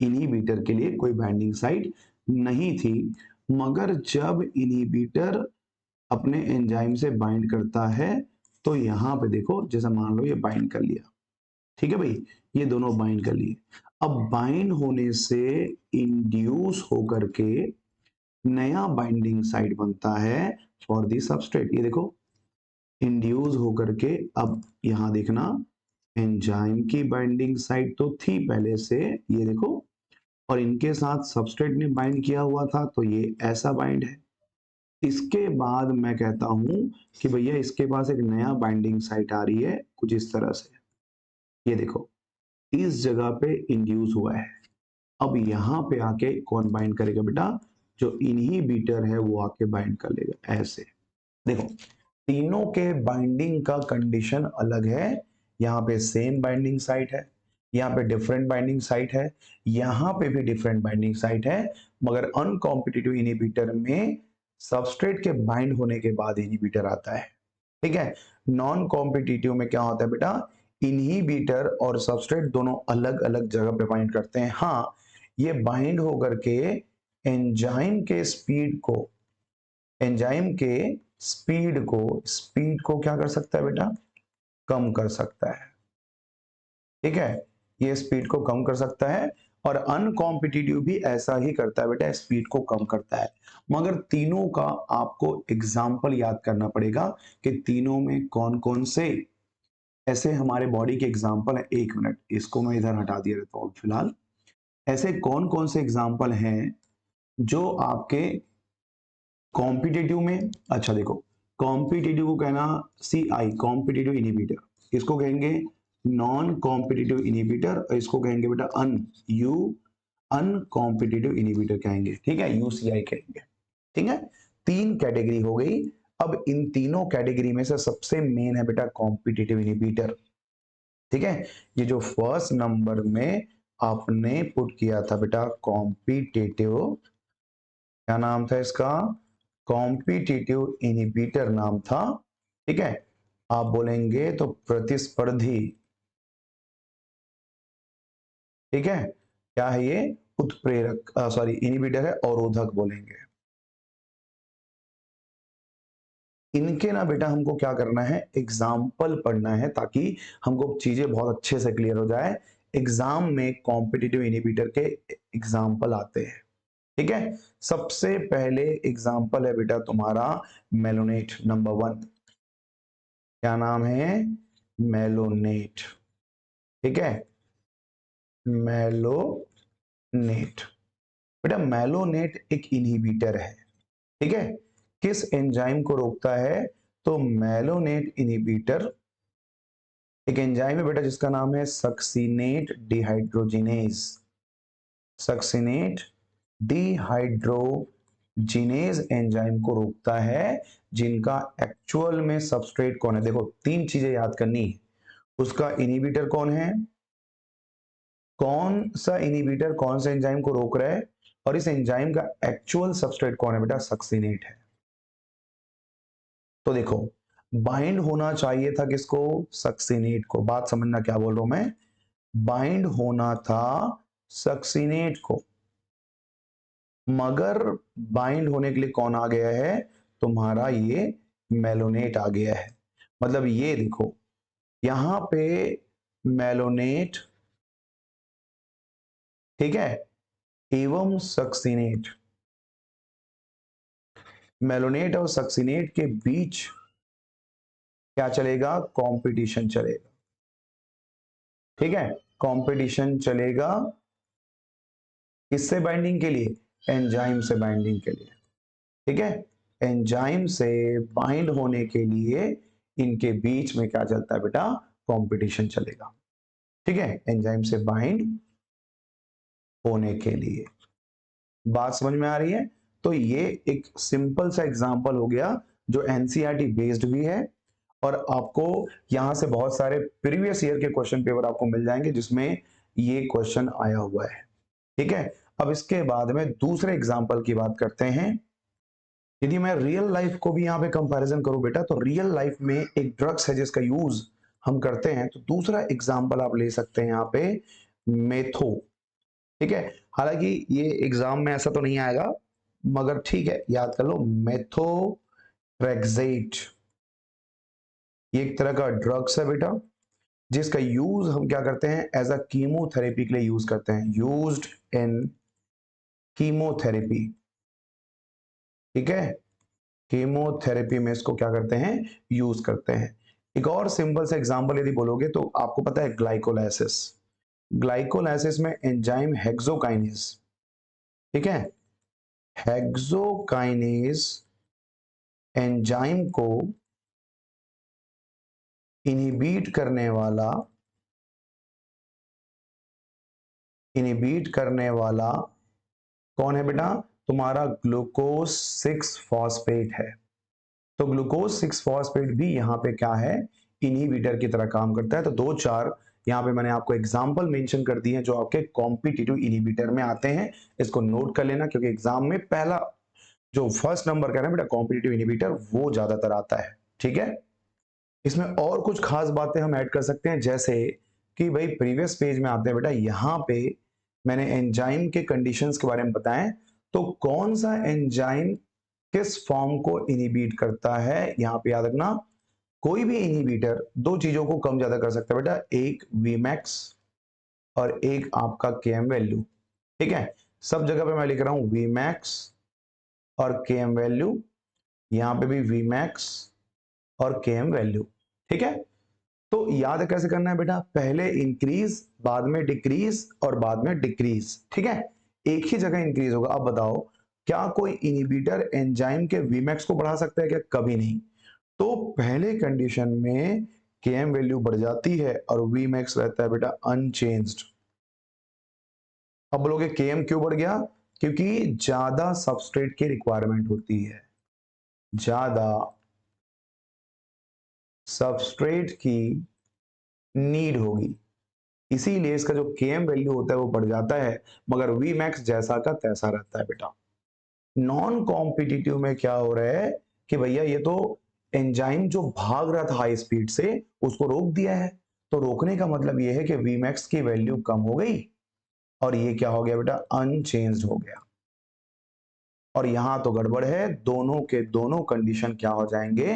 इनहिबिटर के लिए कोई बाइंडिंग साइट नहीं थी, मगर जब इनहिबिटर अपने एंजाइम से बाइंड करता है तो यहां पे देखो, जैसे मान लो ये बाइंड कर लिया, ठीक है भाई, ये दोनों बाइंड कर लिए। अब बाइंड होने से इंड्यूस होकर के नया बाइंडिंग साइट बनता है फॉर दी सबस्ट्रेट। ये देखो इंड्यूस होकर के, अब यहां देखना, एंजाइम की बाइंडिंग साइट तो थी पहले से, ये देखो, और इनके साथ सबस्ट्रेट ने बाइंड किया हुआ था, तो ये ऐसा बाइंड है। इसके बाद मैं कहता हूं कि भैया इसके पास एक नया बाइंडिंग साइट आ रही है कुछ इस तरह से, ये देखो इस जगह पे इंड्यूस हुआ है। अब यहां पे आके कौन बाइंड करेगा बेटा, जो इनहिबिटर है वो आके बाइंड कर लेगा ऐसे। देखो तीनों के बाइंडिंग का कंडीशन अलग है। यहाँ पे सेम बाइंडिंग साइट है, यहाँ पे डिफरेंट बाइंडिंग साइट है, यहाँ पे भी डिफरेंट बाइंडिंग साइट है, मगर अनकॉम्पिटिटिव इनहिबिटर में सबस्ट्रेट के बाइंड होने के बाद इनहिबिटर आता है। ठीक है, नॉन कॉम्पिटिटिव में क्या होता है बेटा, इनहिबिटर और सबस्ट्रेट दोनों अलग अलग जगह पे बाइंड करते हैं। हाँ, ये बाइंड होकर के एंजाइम के स्पीड को एंजाइम के स्पीड को क्या कर सकता है बेटा, कम कर सकता है। ठीक है, ये स्पीड को कम कर सकता है और अनकॉम्पिटिटिव भी ऐसा ही करता है बेटा, स्पीड को कम करता है। मगर तीनों का आपको एग्जाम्पल याद करना पड़ेगा कि तीनों में कौन कौन से ऐसे हमारे बॉडी के एग्जाम्पल है। एक मिनट, इसको मैं इधर हटा दिया रहता हूँ फिलहाल। ऐसे कौन कौन से एग्जाम्पल हैं जो आपके कॉम्पिटिटिव में, अच्छा देखो, कॉम्पिटिटिव को कहना CI कॉम्पिटिटिव इनिबिटर, इसको कहेंगे नॉन कॉम्पिटिटिव इनिबिटर, और इसको कहेंगे बेटा अनकॉम्पिटिटिव इनिबिटर कहेंगे। ठीक है, UCI कहेंगे। ठीक है, तीन कैटेगरी हो गई। अब इन तीनों कैटेगरी में से सबसे मेन है बेटा कॉम्पिटिटिव इनिबिटर। ठीक है, ये जो फर्स्ट नंबर में आपने पुट किया था बेटा कॉम्पिटिटिव, क्या नाम था इसका, कॉम्पिटिटिव इनिबिटर नाम था। ठीक है, आप बोलेंगे तो प्रतिस्पर्धी। ठीक है, क्या है ये, उत्प्रेरक, सॉरी इनिबिटर है, अवरोधक बोलेंगे। इनके ना बेटा हमको क्या करना है, एग्जाम्पल पढ़ना है ताकि हमको चीजें बहुत अच्छे से क्लियर हो जाए। एग्जाम में कॉम्पिटिटिव इनिबिटर के एग्जाम्पल आते हैं। ठीक है, सबसे पहले एग्जाम्पल है बेटा तुम्हारा मेलोनेट, नंबर 1। क्या नाम है, मेलोनेट। ठीक है, मेलोनेट। बेटा मेलोनेट एक इनहिबिटर है। ठीक है, किस एंजाइम को रोकता है, तो मेलोनेट इनहिबिटर एक एंजाइम है बेटा जिसका नाम है succinate dehydrogenase. Succinate dehydrogenase enzyme को रोकता है, जिनका एक्चुअल में सबस्ट्रेट कौन है। देखो तीन चीजें याद करनी है, उसका इनहिबिटर कौन है, कौन सा इनहिबिटर कौन सा एंजाइम को रोक रहा है, और इस एंजाइम का एक्चुअल सबस्ट्रेट कौन है बेटा, सक्सिनेट है। तो देखो बाइंड होना चाहिए था किसको, सक्सिनेट को। बात समझना क्या बोल रहा हूं मैं, बाइंड होना था सक्सिनेट को, मगर बाइंड होने के लिए कौन आ गया है, तुम्हारा ये मेलोनेट आ गया है। मतलब ये देखो यहां पे मेलोनेट, ठीक है, एवं सक्सिनेट, मेलोनेट और सक्सिनेट के बीच क्या चलेगा, कंपटीशन चलेगा। ठीक है, कंपटीशन चलेगा किससे बाइंडिंग के लिए, एंजाइम से बाइंडिंग के लिए। ठीक है, एंजाइम से बाइंड होने के लिए इनके बीच में क्या चलता है बेटा, कंपटीशन चलेगा। ठीक है, एंजाइम से बाइंड होने के लिए। बात समझ में आ रही है। तो ये एक सिंपल सा एग्जांपल हो गया जो एनसीईआरटी बेस्ड भी है, और आपको यहां से बहुत सारे प्रीवियस ईयर के क्वेश्चन पेपर आपको मिल जाएंगे जिसमें ये क्वेश्चन आया हुआ है। ठीक है, अब इसके बाद में दूसरे एग्जांपल की बात करते हैं। यदि मैं रियल लाइफ को भी यहाँ पे कंपैरिजन करूं बेटा, तो रियल लाइफ में एक ड्रग्स है जिसका यूज हम करते हैं, तो दूसरा एग्जांपल आप ले सकते हैं यहाँ पे मेथो। ठीक है, हालांकि ये एग्जाम में ऐसा तो नहीं आएगा, मगर ठीक है याद कर लो, मेथोट्रेक्सेट ये एक तरह का ड्रग्स है बेटा जिसका यूज हम क्या करते हैं, एज अ कीमोथेरेपी के लिए यूज करते हैं, यूज्ड इन कीमोथेरेपी। ठीक है, कीमोथेरेपी में इसको क्या करते हैं, यूज करते हैं। एक और सिंपल सा एग्जांपल यदि बोलोगे तो आपको पता है ग्लाइकोलाइसिस। ग्लाइकोलाइसिस में एंजाइम हेक्सोकाइनेज, ठीक है, हेक्सोकाइनेज एंजाइम को इनहिबिट करने वाला कौन है बेटा, तुम्हारा ग्लूकोज 6 फॉस्फेट है। तो ग्लूकोज 6 फॉस्फेट भी यहाँ पे क्या है, इनहिबिटर की तरह काम करता है। तो दो चार यहाँ पे मैंने आपको एग्जांपल मेंशन कर दिए हैं जो आपके कॉम्पिटिटिव इनहिबिटर में आते हैं। इसको नोट कर लेना क्योंकि एग्जाम में पहला जो फर्स्ट नंबर का है बेटा कॉम्पिटिटिव इनहिबिटर वो ज्यादातर आता है। ठीक है, इसमें और कुछ खास बातें हम ऐड कर सकते हैं, जैसे कि भाई प्रीवियस पेज में आते हैं बेटा, यहाँ पे मैंने एंजाइम के कंडीशंस के बारे में बताएं, तो कौन सा एंजाइम किस फॉर्म को इनहिबिट करता है? यहां पे याद रखना, कोई भी इनहिबिटर दो चीजों को कम ज्यादा कर सकता है बेटा, एक Vmax और एक आपका Km वैल्यू। ठीक है, सब जगह पे मैं लिख रहा हूं Vmax और Km वैल्यू, यहां पे भी Vmax और Km वैल्यू। ठीक है, तो याद कैसे करना है बेटा, पहले इंक्रीज, बाद में डिक्रीज और बाद में डिक्रीज। ठीक है, एक ही जगह इंक्रीज होगा। अब बताओ, क्या कोई इनहिबिटर एंजाइम के Vmax को बढ़ा सकता है क्या? कभी नहीं। तो पहले कंडीशन में Km वैल्यू बढ़ जाती है और Vmax रहता है बेटा अनचेंज्ड। अब बोलोगे Km क्यों बढ़ गया? क्योंकि ज्यादा सबस्ट्रेट की रिक्वायरमेंट होती है, ज्यादा सबस्ट्रेट की नीड होगी, इसीलिए इसका जो Km वैल्यू होता है वो बढ़ जाता है, मगर Vmax जैसा का तैसा रहता है बेटा। नॉन कॉम्पिटिटिव में क्या हो रहा है कि भैया ये तो एंजाइम जो भाग रहा था हाई स्पीड से, उसको रोक दिया है। तो रोकने का मतलब ये है कि Vmax की वैल्यू कम हो गई और ये क्या हो गया बेटा, अनचेंज्ड हो गया। और यहां तो गड़बड़ है, दोनों के दोनों कंडीशन क्या हो जाएंगे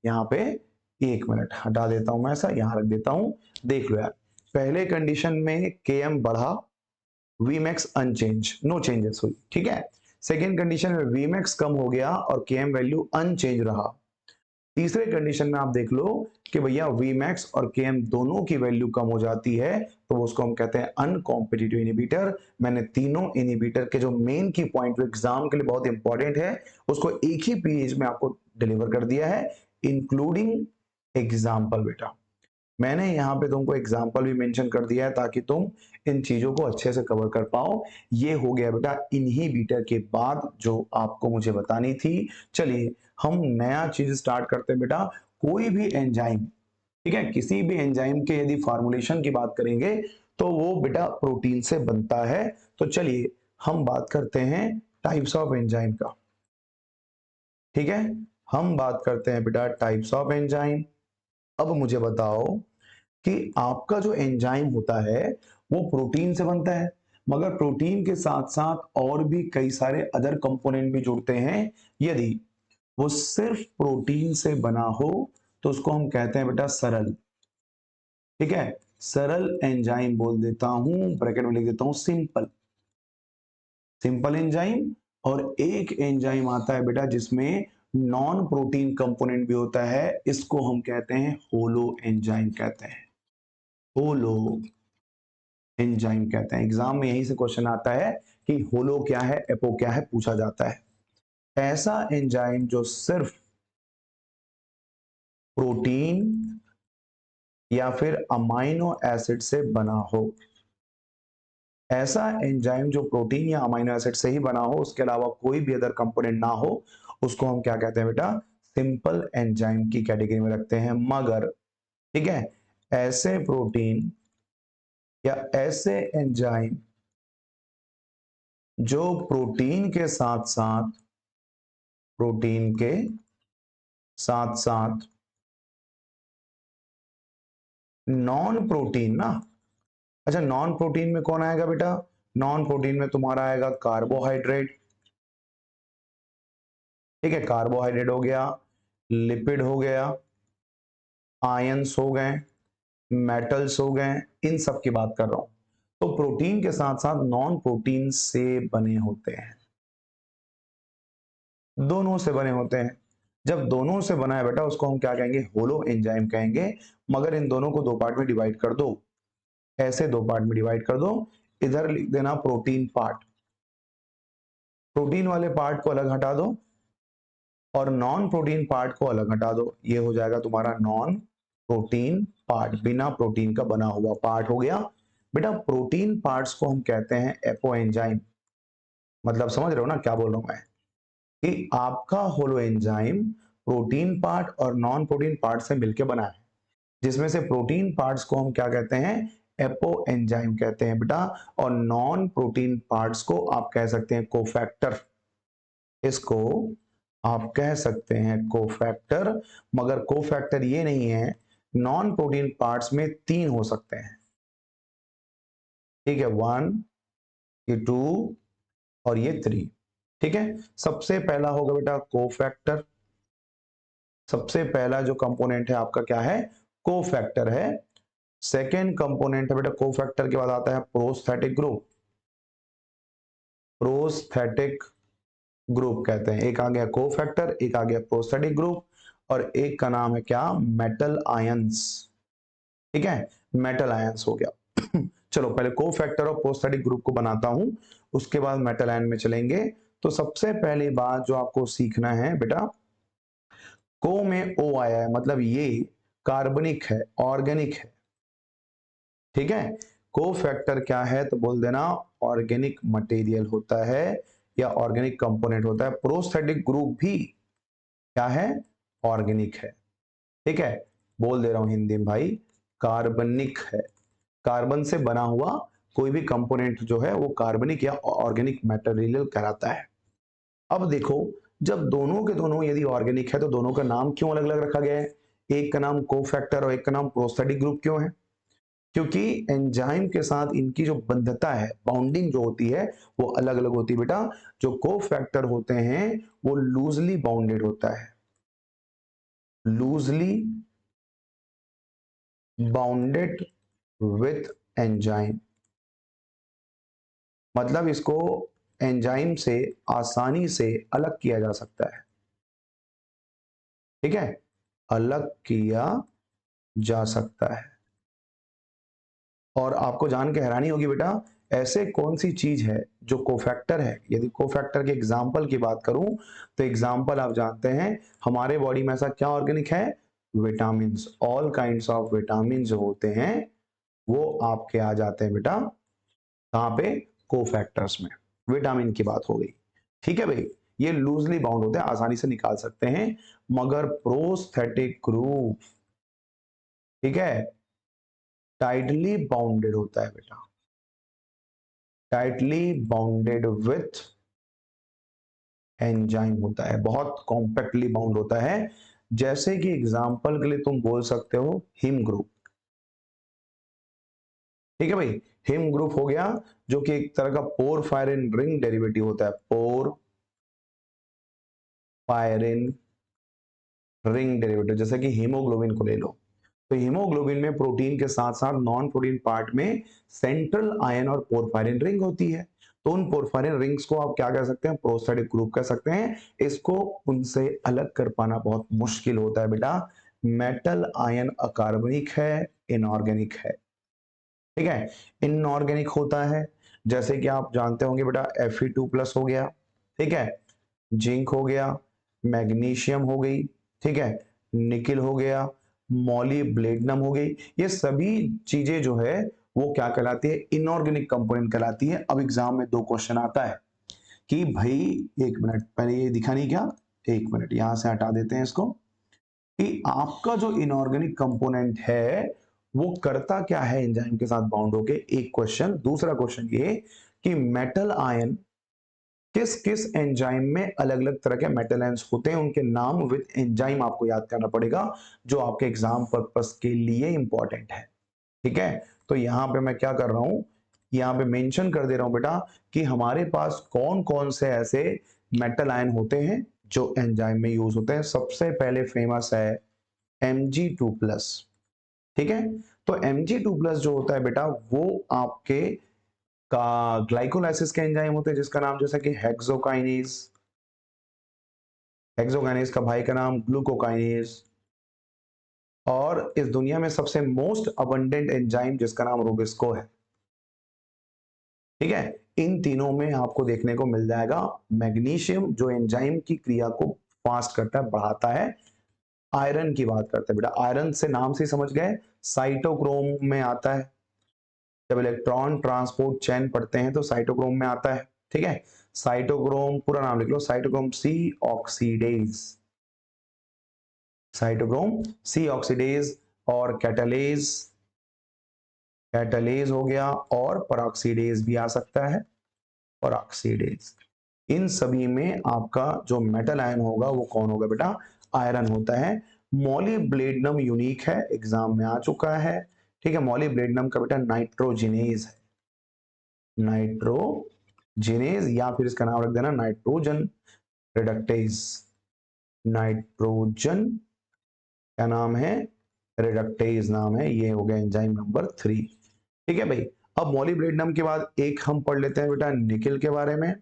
यहां पे। एक मिनट हटा देता हूं मैं, ऐसा यहां रख देता हूं, देख लो यार। पहले कंडीशन में Km बढ़ा, Vmax अनचेंज, नो चेंजेस हुई। ठीक है, सेकेंड कंडीशन में Vmax कम हो गया और Km वैल्यू अनचेंज रहा। तीसरे कंडीशन में आप देख लो कि भैया Vmax और Km दोनों की वैल्यू कम हो जाती है, तो उसको हम कहते हैं अनकॉम्पिटिटिव इनहिबिटर। मैंने तीनों इनहिबिटर के जो मेन की पॉइंट जो एग्जाम के लिए बहुत इंपॉर्टेंट है, उसको एक ही पेज में आपको डिलीवर कर दिया है, इंक्लूडिंग एग्जाम्पल बेटा। मैंने यहाँ पे तुमको एग्जाम्पल भी मेंशन कर दिया है ताकि तुम इन चीजों को अच्छे से कवर कर पाओ। ये हो गया बेटा इनहिबिटर के बाद जो आपको मुझे बतानी थी। चलिए हम नया चीज स्टार्ट करते हैं बेटा। कोई भी एंजाइम, ठीक है, किसी भी एंजाइम के यदि फॉर्मुलेशन की बात करेंगे तो वो बेटा प्रोटीन से बनता है। तो चलिए हम बात करते हैं टाइप्स ऑफ एंजाइम का। ठीक है, हम बात करते हैं बेटा टाइप्स ऑफ एंजाइम। अब मुझे बताओ कि आपका जो एंजाइम होता है वो प्रोटीन से बनता है, मगर प्रोटीन के साथ साथ और भी कई सारे अदर कंपोनेंट भी जुड़ते हैं। यदि वो सिर्फ प्रोटीन से बना हो तो उसको हम कहते हैं बेटा सरल। ठीक है, सरल एंजाइम बोल देता हूं, ब्रैकेट में लिख देता हूं सिंपल, सिंपल एंजाइम। और एक एंजाइम आता है बेटा जिसमें नॉन प्रोटीन कंपोनेंट भी होता है, इसको हम कहते हैं होलो एंजाइम कहते हैं, होलो एंजाइम कहते हैं। एग्जाम में यहीं से क्वेश्चन आता है कि होलो क्या है, एपो क्या है, पूछा जाता है। ऐसा एंजाइम जो सिर्फ प्रोटीन या फिर अमाइनो एसिड से बना हो, ऐसा एंजाइम जो प्रोटीन या अमाइनो एसिड से ही बना हो, उसके अलावा कोई भी अदर कंपोनेंट ना हो, उसको हम क्या कहते हैं बेटा, सिंपल एंजाइम की कैटेगरी में रखते हैं। मगर ठीक है, ऐसे प्रोटीन या ऐसे एंजाइम जो प्रोटीन के साथ साथ, प्रोटीन के साथ साथ नॉन प्रोटीन ना, अच्छा नॉन प्रोटीन में कौन आएगा बेटा, नॉन प्रोटीन में तुम्हारा आएगा कार्बोहाइड्रेट। ठीक है, कार्बोहाइड्रेट हो गया, लिपिड हो गया, आयंस हो गए, मेटल्स हो गए, इन सब की बात कर रहा हूं। तो प्रोटीन के साथ साथ नॉन प्रोटीन से बने होते हैं, दोनों से बने होते हैं। जब दोनों से बना है बेटा उसको हम क्या कहेंगे, होलो एंजाइम कहेंगे। मगर इन दोनों को दो पार्ट में डिवाइड कर दो, ऐसे दो पार्ट में डिवाइड कर दो। इधर लिख देना प्रोटीन पार्ट, प्रोटीन वाले पार्ट को अलग हटा दो और नॉन प्रोटीन पार्ट को अलग हटा दो। ये हो जाएगा तुम्हारा नॉन प्रोटीन पार्ट, बिना प्रोटीन का बना हुआ पार्ट हो गया बेटा। प्रोटीन पार्ट्स को हम कहते हैं एपो एंजाइम। मतलब समझ रहे हो ना क्या बोल रहा हूं मैं, कि आपका होलो एंजाइम प्रोटीन पार्ट और नॉन प्रोटीन पार्ट से मिलकर बना है, जिसमें से प्रोटीन पार्ट्स को हम क्या कहते हैं, एपो एंजाइम कहते हैं बेटा। और नॉन प्रोटीन पार्ट्स को आप कह सकते हैं कोफैक्टर, इसको आप कह सकते हैं कोफैक्टर। मगर कोफैक्टर ये नहीं है, नॉन प्रोटीन पार्ट्स में तीन हो सकते हैं। ठीक है, वन, ये टू और ये थ्री। ठीक है, सबसे पहला होगा बेटा कोफैक्टर। सबसे पहला जो कंपोनेंट है आपका क्या है, कोफैक्टर है। सेकेंड कंपोनेंट है बेटा कोफैक्टर के बाद आता है प्रोस्थेटिक ग्रुप। प्रोस्थेटिक ग्रुप कहते हैं, एक आ गया कोफैक्टर, एक आ गया प्रोस्थेटिक ग्रुप, और एक का नाम है क्या, मेटल आयंस। ठीक है, मेटल आयंस हो गया। चलो पहले कोफैक्टर और प्रोस्थेटिक ग्रुप को बनाता हूं, उसके बाद मेटल आयन में चलेंगे। तो सबसे पहली बात जो आपको सीखना है बेटा, को में ओ आया है, मतलब ये कार्बनिक है, ऑर्गेनिक है। ठीक है, कोफैक्टर क्या है तो बोल देना ऑर्गेनिक मटेरियल होता है या ऑर्गेनिक कंपोनेंट होता है। प्रोस्थेटिक ग्रुप भी क्या है, ऑर्गेनिक है। ठीक है, बोल दे रहा हूं हिंदी में भाई, कार्बनिक है। कार्बन से बना हुआ कोई भी कंपोनेंट जो है वो कार्बनिक या ऑर्गेनिक मटेरियल कहलाता है। अब देखो, जब दोनों के दोनों यदि ऑर्गेनिक है तो दोनों का नाम क्यों अलग अलग रखा गया है, एक का नाम कोफैक्टर और एक का नाम प्रोस्थेटिक ग्रुप क्यों है, क्योंकि एंजाइम के साथ इनकी जो बंधता है, बाउंडिंग जो होती है वो अलग अलग होती है बेटा। जो कोफैक्टर होते हैं वो लूजली बाउंडेड होता है, लूजली बाउंडेड विथ एंजाइम, मतलब इसको एंजाइम से आसानी से अलग किया जा सकता है। ठीक है, अलग किया जा सकता है। और आपको जान के हैरानी होगी बेटा, ऐसे कौन सी चीज है जो कोफैक्टर है। यदि कोफैक्टर के एग्जाम्पल की बात करूं तो एग्जाम्पल आप जानते हैं, हमारे बॉडी में ऐसा क्या ऑर्गेनिक है, vitamin. All kinds of vitamin जो होते हैं वो आपके आ जाते हैं बेटा कहां पे, कोफैक्टर्स में। विटामिन की बात हो गई। ठीक है भाई, ये लूजली बाउंड होते हैं, आसानी से निकाल सकते हैं। मगर प्रोस्थेटिक ग्रुप, ठीक है, टाइटली बाउंडेड होता है बेटा, टाइटली बाउंडेड विथ एंजाइम होता है, बहुत कॉम्पैक्टली बाउंड होता है। जैसे कि एग्जांपल के लिए तुम बोल सकते हो हिम ग्रुप। ठीक है भाई, हिम ग्रुप हो गया, जो कि एक तरह का पोरफायरिन रिंग डेरिवेटिव होता है, पोरफायरिन रिंग डेरिवेटिव। जैसे कि हीमोग्लोबिन को ले लो, तो हीमोग्लोबिन में प्रोटीन के साथ साथ नॉन प्रोटीन पार्ट में सेंट्रल आयन और पोरफायरिन रिंग होती है। तो उन पोरफायरिन रिंग्स को आप क्या कह सकते हैं, प्रोस्थेटिक ग्रुप कह सकते हैं। इसको उनसे अलग कर पाना बहुत मुश्किल होता है बेटा। मेटल आयन अकार्बनिक है, इनऑर्गेनिक है। ठीक है, इनऑर्गेनिक होता है, जैसे कि आप जानते होंगे बेटा Fe2+ हो गया, ठीक है, जिंक हो गया, मैग्नीशियम हो गई, ठीक है, निकिल हो गया, मॉलिब्डेनम हो गई। ये सभी चीजें जो है वो क्या कहलाती है, इनऑर्गेनिक कंपोनेंट कहलाती है। अब एग्जाम में दो क्वेश्चन आता है कि भाई, एक मिनट पहले ये दिखा नहीं क्या, एक मिनट यहां से हटा देते हैं इसको, कि आपका जो इनऑर्गेनिक कंपोनेंट है वो करता क्या है एंजाइम के साथ बाउंड होके, एक क्वेश्चन। दूसरा क्वेश्चन ये कि मेटल आयन किस किस एंजाइम में अलग अलग तरह के मेटल आयंस होते हैं, उनके नाम विद एंजाइम आपको याद करना पड़ेगा, जो आपके एग्जाम पर्पस के लिए इंपॉर्टेंट है। ठीक है, तो यहां पे मैं क्या कर रहा हूं, यहां पे मेंशन कर दे रहा हूं बेटा कि हमारे पास कौन कौन से ऐसे मेटल आयन होते हैं जो एंजाइम में यूज होते हैं। सबसे पहले फेमस है Mg2+। ठीक है, तो Mg2+ जो होता है बेटा वो आपके का ग्लाइकोलाइसिस के एंजाइम होते हैं, जिसका नाम जैसा कि हेक्सोकाइनेज, हेक्सोकाइनेज का भाई का नाम ग्लूकोकाइनेज, और इस दुनिया में सबसे मोस्ट अबंडेंट एंजाइम जिसका नाम रोबिस्को है। ठीक है, इन तीनों में आपको देखने को मिल जाएगा मैग्नीशियम, जो एंजाइम की क्रिया को फास्ट करता है, बढ़ाता है। आयरन की बात करते हैं बेटा, आयरन से नाम से समझ गए, साइटोक्रोम में आता है। जब इलेक्ट्रॉन ट्रांसपोर्ट चेन पढ़ते हैं तो साइटोक्रोम में आता है। ठीक है, साइटोक्रोम पूरा नाम लिख लो, cytochrome C oxidase, cytochrome C oxidase, और कैटालेज, कैटालेज हो गया, और पेरोक्सीडेज भी आ सकता है, पेरोक्सीडेज। इन सभी में आपका जो मेटल आयन होगा वो कौन होगा बेटा, आयरन होता है। मॉलिब्डेनम यूनिक है, एग्जाम में आ चुका है। ठीक है, मॉलिब्डेनम का बेटा नाइट्रोजिनेज है, नाइट्रोजिनेज। जिनेज, या फिर इसका नाम रख देना नाइट्रोजन रिडक्टेज। नाइट्रोजन क्या नाम है, रिडक्टेज नाम है, ये हो गया एंजाइम नंबर 3। ठीक है भाई। अब मोलिब्डेनम के बाद एक हम पढ़ लेते हैं बेटा निकेल के बारे में,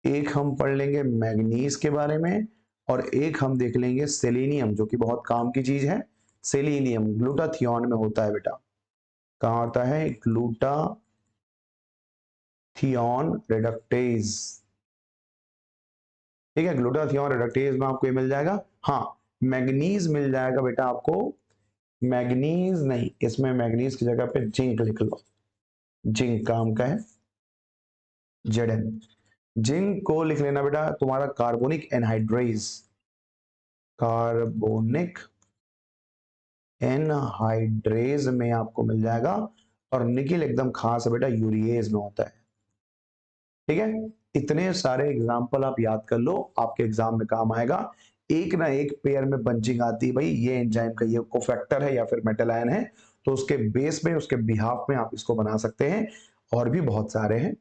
एक हम पढ़ लेंगे मैग्नीज के बारे में, और एक हम देख लेंगे सेलेनियम, जो कि बहुत काम की चीज है। सेलेनियम ग्लूटाथियोन में होता है बेटा, कहाँ होता है, ग्लूटाथियोन रिडक्टेज। ठीक है, ग्लूटाथियोन रिडक्टेज में आपको ये मिल जाएगा। हाँ, मैग्नीज मिल जाएगा बेटा आपको, मैग्नीज नहीं, इसमें मैग्नीज की जगह पे जिंक लिख लो, जिंक काम का है, जेडन। जिंक को लिख लेना बेटा तुम्हारा कार्बोनिक एनहाइड्रेज, कार्बोनिक एनहाइड्रेज में आपको मिल जाएगा। और निकिल एकदम खास है बेटा, यूरिएज में होता है। ठीक है, इतने सारे एग्जाम्पल आप याद कर लो, आपके एग्जाम में काम आएगा। एक ना एक पेयर में बंचिंग आती है भाई, ये एंजाइम का ये कोफैक्टर है या फिर मेटल आयन है, तो उसके बेस में, उसके बिहाफ में आप इसको बना सकते हैं। और भी बहुत सारे हैं,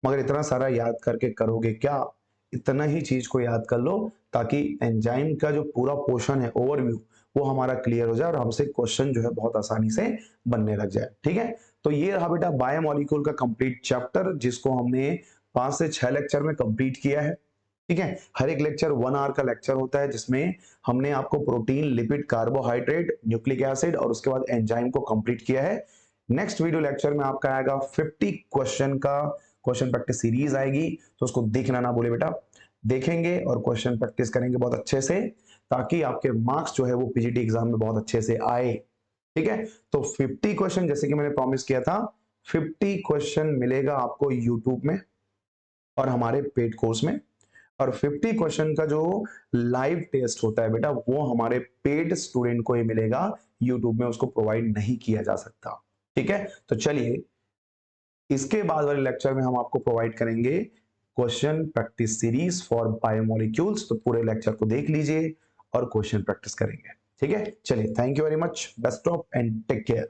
मगर इतना सारा याद करके करोगे क्या, इतना ही चीज को याद कर लो, ताकि एंजाइम का जो पूरा पोर्शन है, ओवरव्यू, वो हमारा क्लियर हो जाए और हमसे क्वेश्चन जो है बहुत आसानी से बनने लग जाए। ठीक है, तो ये रहा बेटा बायोमोलिक्यूल का कंप्लीट चैप्टर, जिसको हमने 5 से 6 लेक्चर में कंप्लीट किया है। ठीक है, हर एक लेक्चर 1 आवर का लेक्चर होता है, जिसमें हमने आपको protein, lipid, carbohydrate, nucleic acid और उसके बाद एंजाइम को कंप्लीट किया है। नेक्स्ट वीडियो लेक्चर में आपका आएगा 50 क्वेश्चन का क्वेश्चन प्रैक्टिस सीरीज आएगी, तो उसको देखना ना बोले बेटा, देखेंगे और क्वेश्चन प्रैक्टिस करेंगे बहुत अच्छे से, ताकि आपके मार्क्स जो है वो पीजीटी एग्जाम में बहुत अच्छे से आए। ठीक है, तो 50 क्वेश्चन जैसे कि मैंने प्रॉमिस किया था, 50 क्वेश्चन मिलेगा आपको यूट्यूब में और हमारे पेड कोर्स में, और 50 क्वेश्चन का जो लाइव टेस्ट होता है बेटा, वो हमारे पेड स्टूडेंट को ही मिलेगा, यूट्यूब में उसको प्रोवाइड नहीं किया जा सकता। ठीक है, तो चलिए इसके बाद वाले लेक्चर में हम आपको प्रोवाइड करेंगे question practice series for biomolecules, तो पूरे लेक्चर को देख लीजिए और क्वेश्चन प्रैक्टिस करेंगे। ठीक है, चलिए, thank you very much, best of and take care.